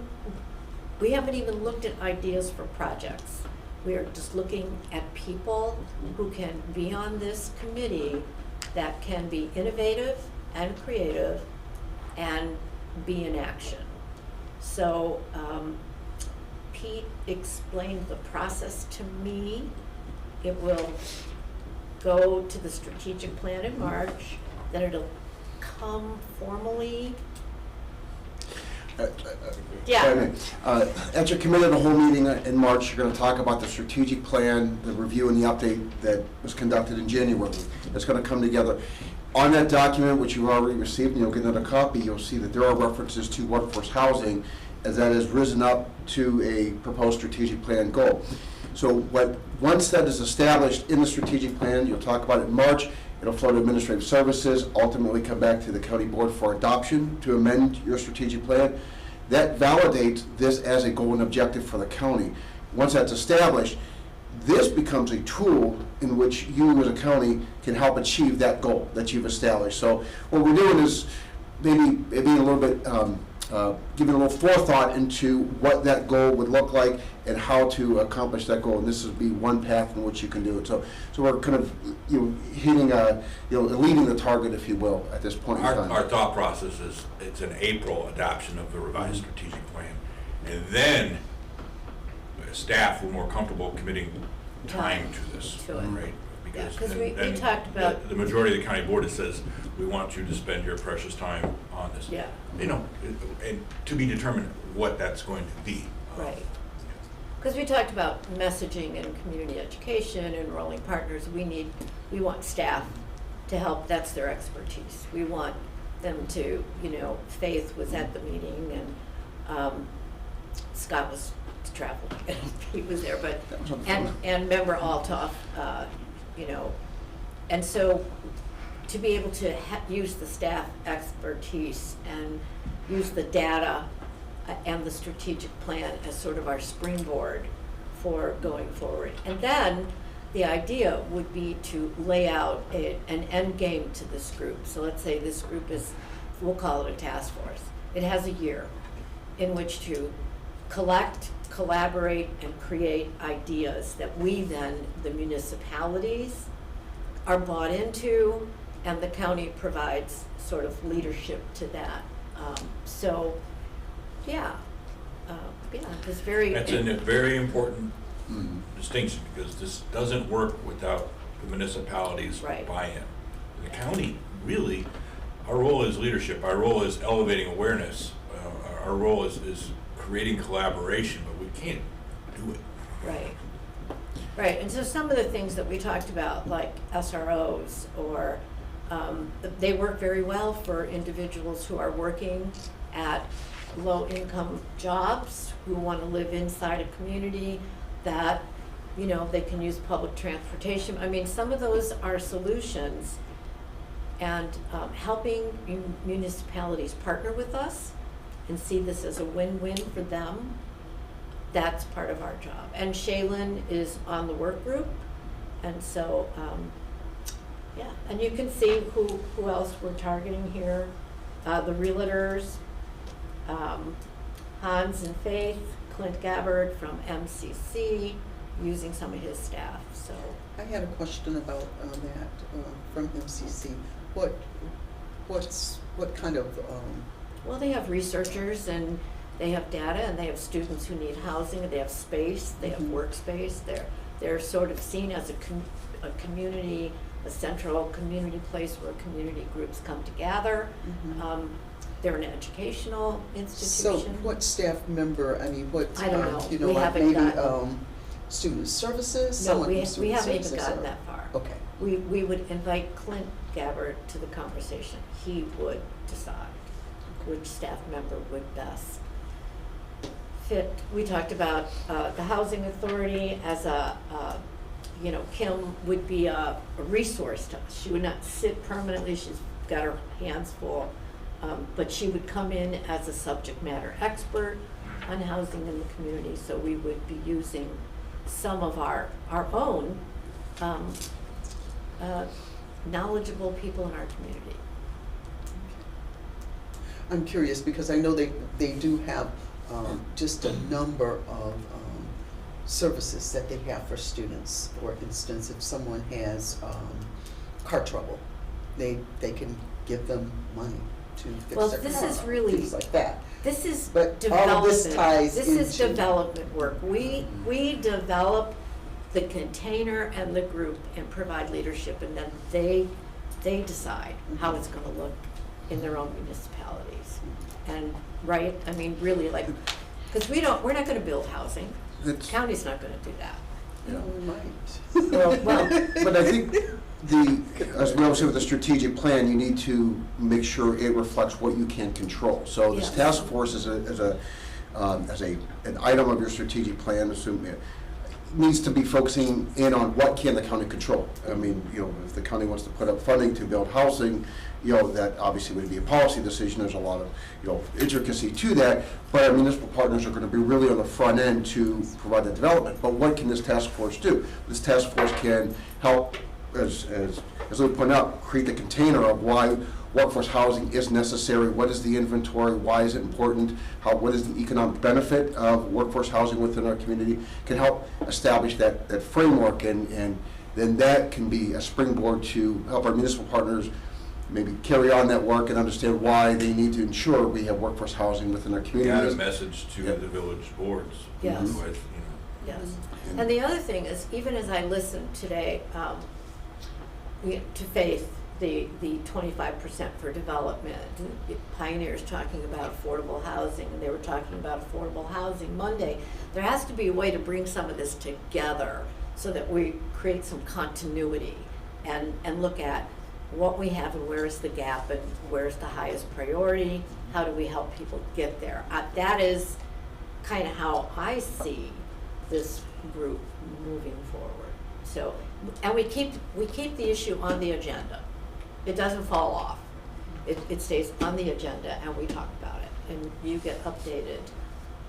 even looked at ideas for projects. We are just looking at people who can be on this committee that can be innovative and creative and be in action. So Pete explained the process to me. It will go to the strategic plan in March, then it'll come formally. Yeah. At your committee of the whole meeting in March, you're going to talk about the strategic plan, the review and the update that was conducted in January. It's going to come together. On that document, which you've already received, and you'll get another copy, you'll see that there are references to workforce housing as that has risen up to a proposed strategic plan goal. So once that is established in the strategic plan, you'll talk about it in March, it'll flow to administrative services, ultimately come back to the county board for adoption to amend your strategic plan. That validates this as a goal and objective for the county. Once that's established, this becomes a tool in which you as a county can help achieve that goal that you've established. So what we're doing is maybe a little bit, giving a little forethought into what that goal would look like and how to accomplish that goal. And this would be one path in which you can do it. So we're kind of hitting leading the target, if you will, at this point in time. Our thought process is it's an April adoption of the revised strategic plan, and then staff were more comfortable committing time to this, To it. right? Yeah, Because 'cause we then talked about. the majority of the county board says, we want you to spend your precious time on this. Yeah. And to be determined what that's going to be. Right. Because we talked about messaging and community education, enrolling partners. We want staff to help, that's their expertise. We want them to, Faith was at the meeting and Scott was traveling and he was there, but, and Member Altoff, And so to be able to use the staff expertise and use the data and the strategic plan as sort of our springboard for going forward. And then the idea would be to lay out an end game to this group. So let's say this group is, we'll call it a task force. It has a year in which to collect, collaborate, and create ideas that we then, the municipalities, are bought into, and the county provides sort of leadership to that. So, yeah, it's very. That's a very important distinction, because this doesn't work without the municipalities' Right. buy-in. The county, really, our role is leadership, our role is elevating awareness, our role is creating collaboration, but we can't do it. Right, right, and so some of the things that we talked about, like SROs, or, they work very well for individuals who are working at low-income jobs, who want to live inside a community that, you know, they can use public transportation. I mean, some of those are solutions, and helping municipalities partner with us and see this as a win-win for them, that's part of our job. And Shaylin is on the work group, and so, yeah, and you can see who else we're targeting here. The realtors, Hans and Faith, Clint Gabbard from MCC, using some of his staff, so. I had a question about that from MCC. What kind of, Well, they have researchers, and they have data, and they have students who need housing, and they have space, they have workspace. They're sort of seen as a community, a central community place where community groups come together. They're an educational so institution. what staff member, I mean, what, I don't know. you know, We like haven't maybe gotten- student services? No, Someone we from we student haven't even services, gotten or- that far. Okay. We would invite Clint Gabbard to the conversation. He would decide which staff member would best fit. We talked about the housing authority as you know, Kim would be a resource to us. She would not sit permanently, she's got her hands full, but she would come in as a subject matter expert on housing in the community, so we would be using some of our own knowledgeable people in our community. I'm curious because I know they do have just a number of services that they have for students. For instance, if someone has car trouble, they can give them money to fix Well, their this car, is really- things like that. This is But development. all of this ties This is into- development work. We develop the container and the group and provide leadership, and then they decide how it's gonna look in their own municipalities. And, right, I mean, really, like, because we're not gonna build housing. That's- County's not gonna do that. You know, we might. Well, But I think as we always say with the strategic plan, you need to make sure it reflects what you can control. So this Yes. task force is an item of your strategic plan, assume it needs to be focusing in on what can the county control. I mean, you know, if the county wants to put up funding to build housing, you know, that obviously would be a policy decision. There's a lot of, you know, intricacy to that, but our municipal partners are going to be really on the front end to provide the development. But what can this task force do? This task force can help, as Lou pointed out, create the container of why workforce housing is necessary, what is the inventory, why is it important, what is the economic benefit of workforce housing within our community, can help establish that framework, and then that can be a springboard to help our municipal partners maybe carry on that work and understand why they need to ensure we have workforce housing within our Got a communities. message to Yep. the village boards. Yes. With, you know, yes. And the other thing is, even as I listened today, to Faith, the 25% for development, Pioneers talking about affordable housing, and they were talking about affordable housing Monday. There has to be a way to bring some of this together so that we create some continuity and look at what we have and where is the gap and where's the highest priority, how do we help people get there. That is kind of how I see this group moving forward. So and we keep the issue on the agenda. It doesn't fall off. It stays on the agenda and we talk about it. And you get updated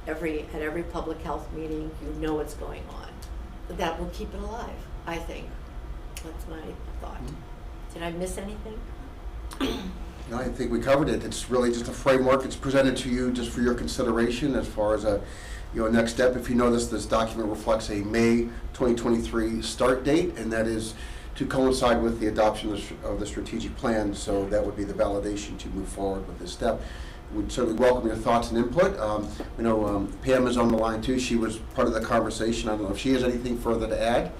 at every public health meeting, you know what's going on. That will keep it alive, I think. That's my thought. Did I miss anything? No, I think we covered it. It's really just a framework. It's presented to you just for your consideration as far as a, next step. If you notice, this document reflects a May 2023 start date, and that is to coincide with the adoption of the strategic plan. So that would be the validation to move forward with this step. We'd certainly welcome your thoughts and input. We know Pam is on the line too. She was part of the conversation. I don't know if she has anything further to add.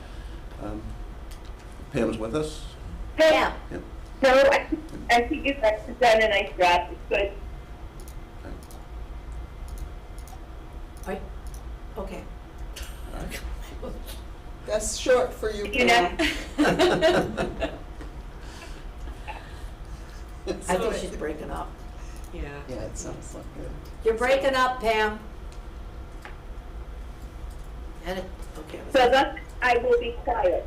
Pam is with us. Yeah. Yep. No, I think you guys have done a nice job. It's good. Okay. That's short for you, You know, Pam. I think she's breaking up. Yeah. Yeah, it sounds like it. You're breaking up, Pam. And okay. so thus I will be quiet.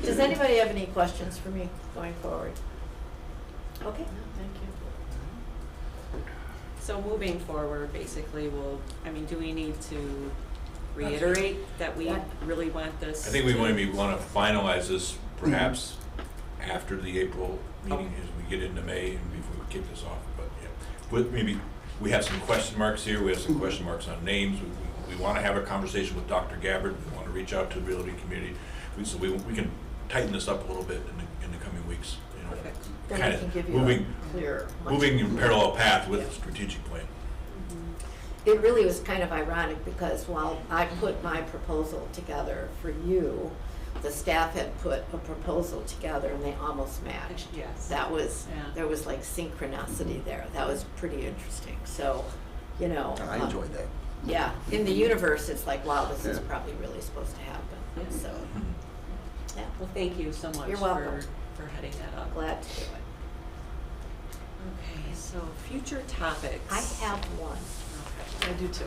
Does anybody have any questions for me going forward? Okay. Thank you. So moving forward, basically, do we need to reiterate that we really want this? I think we want to finalize this perhaps after the April meeting as we get into May and before we kick this off, but yeah. But maybe we have some question marks here, we have some question marks on names, we want to have a conversation with Dr. Gabbard, we want to reach out to the realty community, so we can tighten this up a little bit in the coming weeks, Perfect. Then I kind can of give you moving, a clear. moving in parallel path with the strategic plan. It really was kind of ironic because while I put my proposal together for you, the staff had put a proposal together and they almost matched. Yes. That was, Yeah. there was like synchronicity there. That was pretty interesting. So, you know. I enjoyed that. Yeah, in the universe, it's like, wow, this is Yeah. probably really supposed to happen. Yeah. So, yeah, Well, thank you so much You're welcome. for heading that up. glad to do it. Okay, so future topics. I have one. I do too.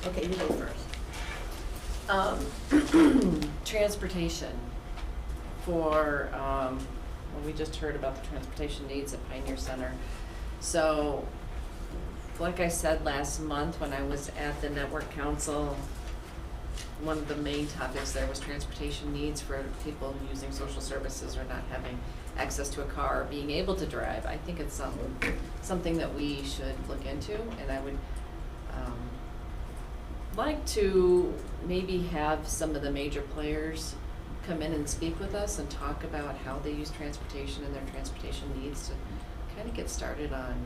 Okay, you go first. Transportation for, well, we just heard about the transportation needs at Pioneer Center. So, like I said last month when I was at the Network Council, one of the main topics there was transportation needs for people using social services or not having access to a car or being able to drive. I think it's something that we should look into, and I would like to maybe have some of the major players come in and speak with us and talk about how they use transportation and their transportation needs to kind of get started on,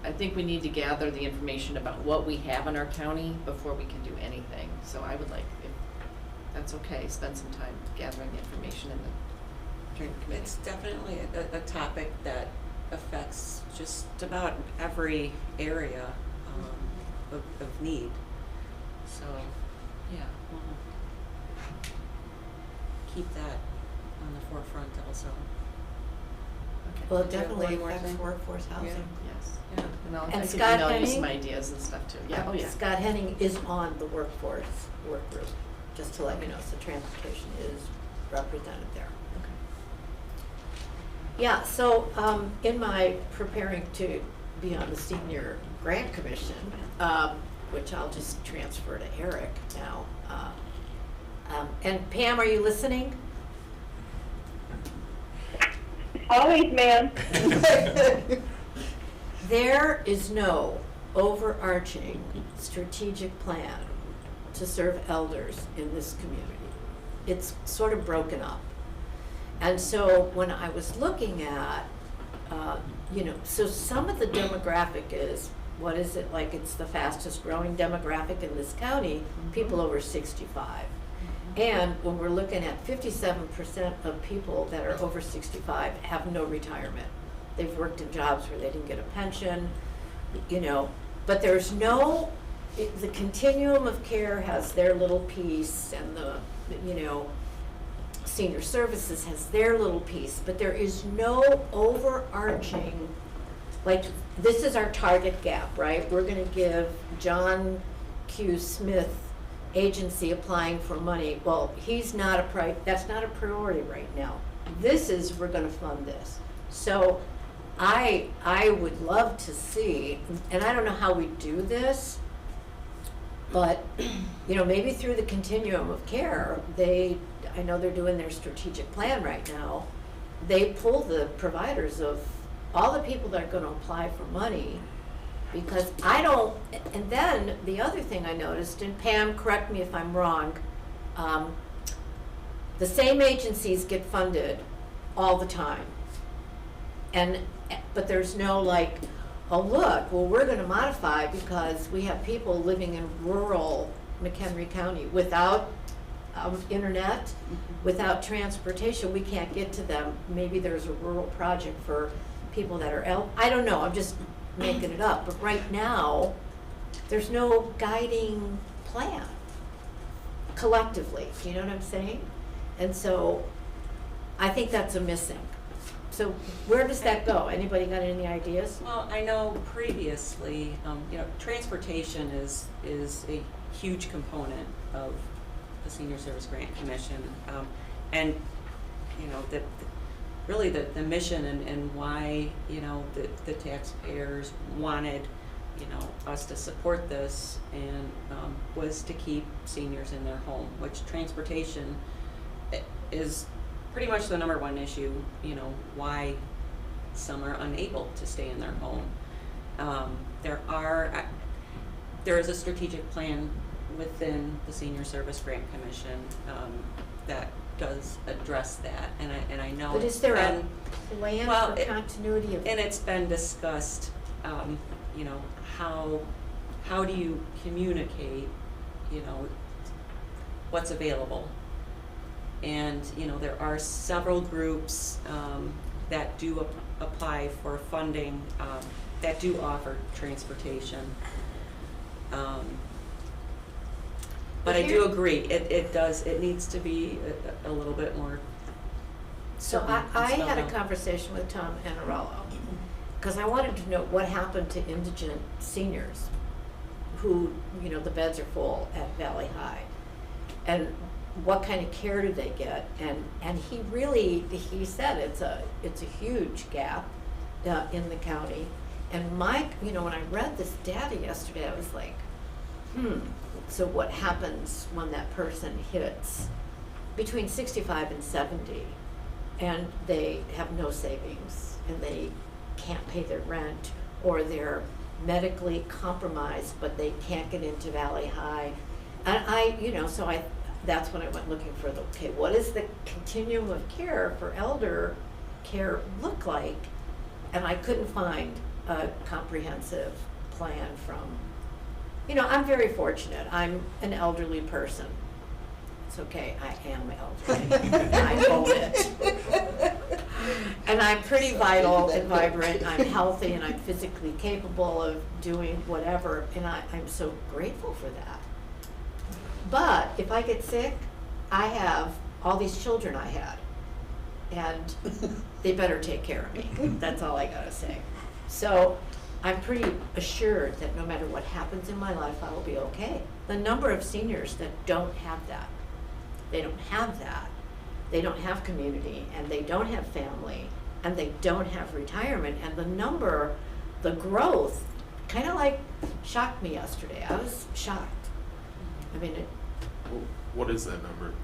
I think we need to gather the information about what we have in our county before we can do anything. So I would like, if that's okay, spend some time gathering the information in the joint committee. It's definitely a topic that affects just about every area of need. So, yeah, we'll keep that on the forefront also. Okay. Well, it Did you have definitely one more affects thing? workforce housing. Yes. Yeah. And I And can Scott email you some Henning? ideas and stuff too. Yeah, oh yeah. Scott Henning is on the workforce work group, just to let you know, so transportation is represented there. Okay. Yeah, so, in my preparing to be on the senior grant commission, which I'll just transfer to Eric now. And Pam, are you listening? Always, ma'am. There is no overarching strategic plan to serve elders in this community. It's sort of broken up. And so when I was looking at, so some of the demographic is, what is it, like it's the fastest growing demographic in this county, people over 65. And when we're looking at 57% of people that are over 65 have no retirement. They've worked in jobs where they didn't get a pension, but there's no, the continuum of care has their little piece and the, senior services has their little piece, but there is no overarching, like, this is our target gap, right? We're gonna give John Q. Smith agency applying for money, well, he's not that's not a priority right now. This is, we're gonna fund this. So I would love to see, and I don't know how we do this, but, you know, maybe through the continuum of care, I know they're doing their strategic plan right now. They pull the providers of all the people that are gonna apply for money, because and then the other thing I noticed, and Pam, correct me if I'm wrong, the same agencies get funded all the time. But there's no like, oh look, well, we're gonna modify because we have people living in rural McHenry County without internet, without transportation, we can't get to them. Maybe there's a rural project for people that are I don't know, I'm just making it up, but right now, there's no guiding plan collectively, you know what I'm saying? And so, I think that's a missing. So where does that go? Anybody got any ideas? Well, I know previously, you know, transportation is a huge component of the Senior Service Grant Commission. And, you know, really the mission and why, you know, the taxpayers wanted, you know, us to support this and was to keep seniors in their home, which transportation is pretty much the number one issue, you know, why some are unable to stay in their home. There is a strategic plan within the Senior Service Grant Commission that does address that, and I know. But is there a plan well, for continuity of? And it's been discussed, you know, how do you communicate, you know, what's available? And, you know, there are several groups that do apply for funding, that do offer transportation. But I do agree, it needs to be a little bit more. So I had a conversation with Tom Anarello, because I wanted to know what happened to indigent seniors who, you know, the beds are full at Valley High. And what kind of care do they get? And he said it's a huge gap in the county. And Mike, you know, when I read this data yesterday, I was like, so what happens when that person hits between 65 and 70 and they have no savings and they can't pay their rent, or they're medically compromised but they can't get into Valley High? And you know, so that's when I went looking for okay, what does the continuum of care for elder care look like? And I couldn't find a comprehensive plan from, you know, I'm very fortunate. I'm an elderly person. It's okay, I am elderly. I own it. And I'm pretty vital and vibrant, I'm healthy, and I'm physically capable of doing whatever, and I'm so grateful for that. But if I get sick, I have all these children I had, and they better take care of me. That's all I gotta say. So I'm pretty assured that no matter what happens in my life, I will be okay. The number of seniors that don't have that, they don't have that, they don't have community, and they don't have family, and they don't have retirement, and the growth, kind of like shocked me yesterday. I was shocked. I mean, What is that number?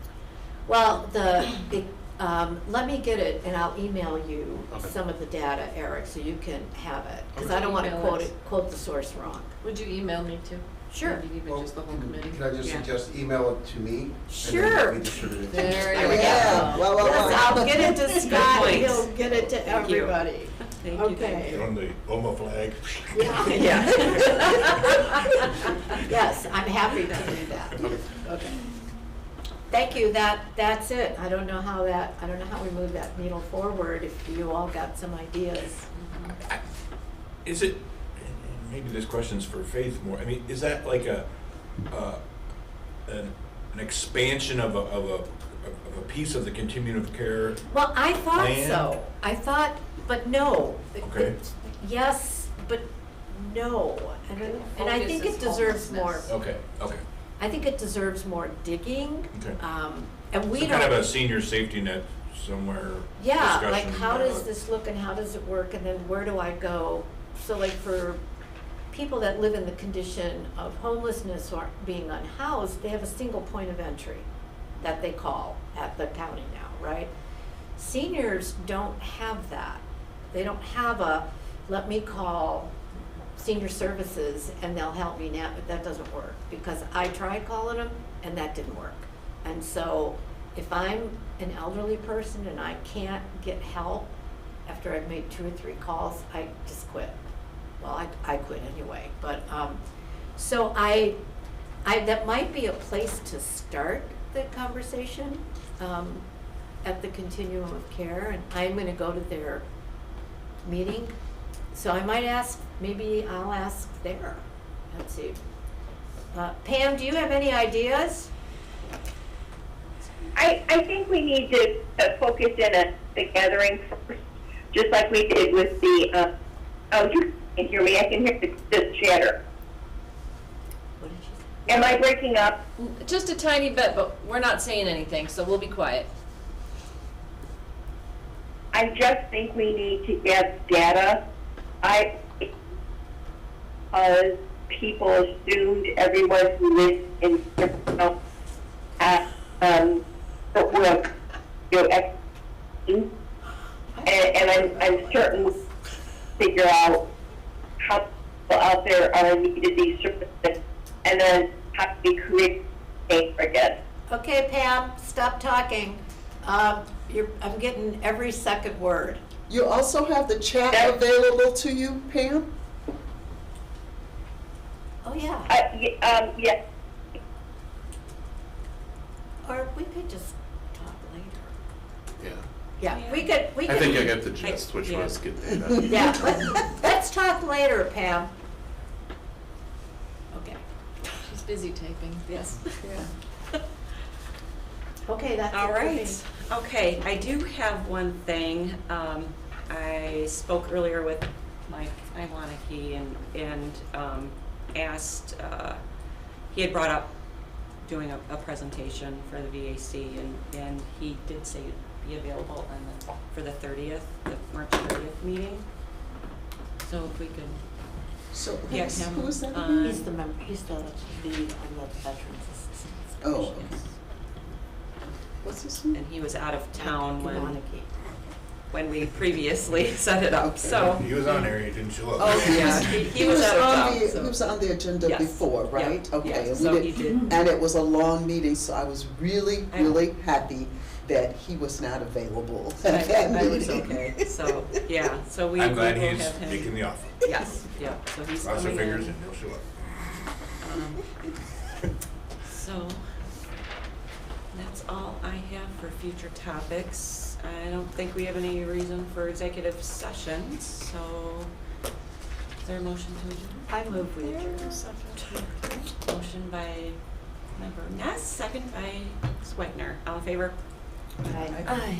well, let me get it, and I'll email you Okay. some of the data, Eric, so you can have it, because I Okay. don't want to Email us. quote the source wrong. Would you email me too? Sure. Maybe even just the whole committee? Can I just Yeah. suggest email it to me? Sure. And then we distribute it. There you There we go. Yeah, well, Yes, I'll get it to Scott, and point. he'll get it to Thank you. everybody. Thank you. Okay. Get on the OMA flag. Yeah. Yes, I'm happy to do that. Okay. Thank you, that's it. I don't know how we move that needle forward, if you all got some ideas. Is it, and maybe this question's for Faith more, I mean, is that like an expansion of a piece of the continuum of care? Well, I thought Plan? so. But no. Okay. Yes, but no. And I think it deserves more. Okay. I think it deserves more digging. Okay. And we So don't. kind of a senior safety net somewhere Yeah, discussion. like how does about- this look and how does it work and then where do I go? So like for people that live in the condition of homelessness or being unhoused, they have a single point of entry that they call at the county now, right? Seniors don't have that. They don't have a, let me call senior services and they'll help me now, but that doesn't work because I tried calling them and that didn't work. And so if I'm an elderly person and I can't get help after I've made 2 or 3 calls, I just quit. Well, I quit anyway, but, so I, that might be a place to start the conversation, at the continuum of care, and I'm gonna go to their meeting. So I might ask, maybe I'll ask there, let's see. Pam, do you have any ideas? I think we need to focus in on the gathering first, just like we did with the, oh, you can hear me, I can hear the chatter. What did you say? Am I breaking up? Just a tiny bit, but we're not saying anything, so we'll be quiet. I just think we need to get data. Because people assumed everyone who lives in Springfield work, and I'm certain we'll figure out how people out there are needed these services, and then how do we create change again. Okay, Pam, stop talking. I'm getting every second word. You also have the chat Yes. available to you, Pam? Oh, yeah. Yeah. Or we could just talk later. Yeah. Yeah, we could. I think I got the gist, which yeah. was get data. Yeah, let's talk later, Pam. Okay. She's busy typing. Yes. Okay, that's it All for me. right, okay, I do have one thing. I spoke earlier with Mike Iwaniki and asked, he had brought up doing a presentation for the VAC and he did say he'd be available for the 30th, the March 30th meeting. So if we could So get him who's that? on. He's the member, he's the lead on the Veterans Assistance. Oh, Commission. okay. What's his name? And he was out of town Iwaniki. when we previously set it up, so. He was on there, he didn't show up. Oh, yeah, he was out of on town, the, so. he was on the agenda Yes. before, right? Yeah, Okay, yeah, and we so he didn't- did. and it was a long meeting, so I was really, I know. really happy that he was not available I at that I was meeting. okay, so, yeah, so we will I'm glad have he's him. making the offer. Yes, yeah, so he's Cross our coming fingers in. and he'll show up. So, that's all I have for future topics. I don't think we have any reason for executive sessions, so is there a motion to adjourn? I move with you. Motion by member Ness, second by Swagner. All in favor? Aye. Aye.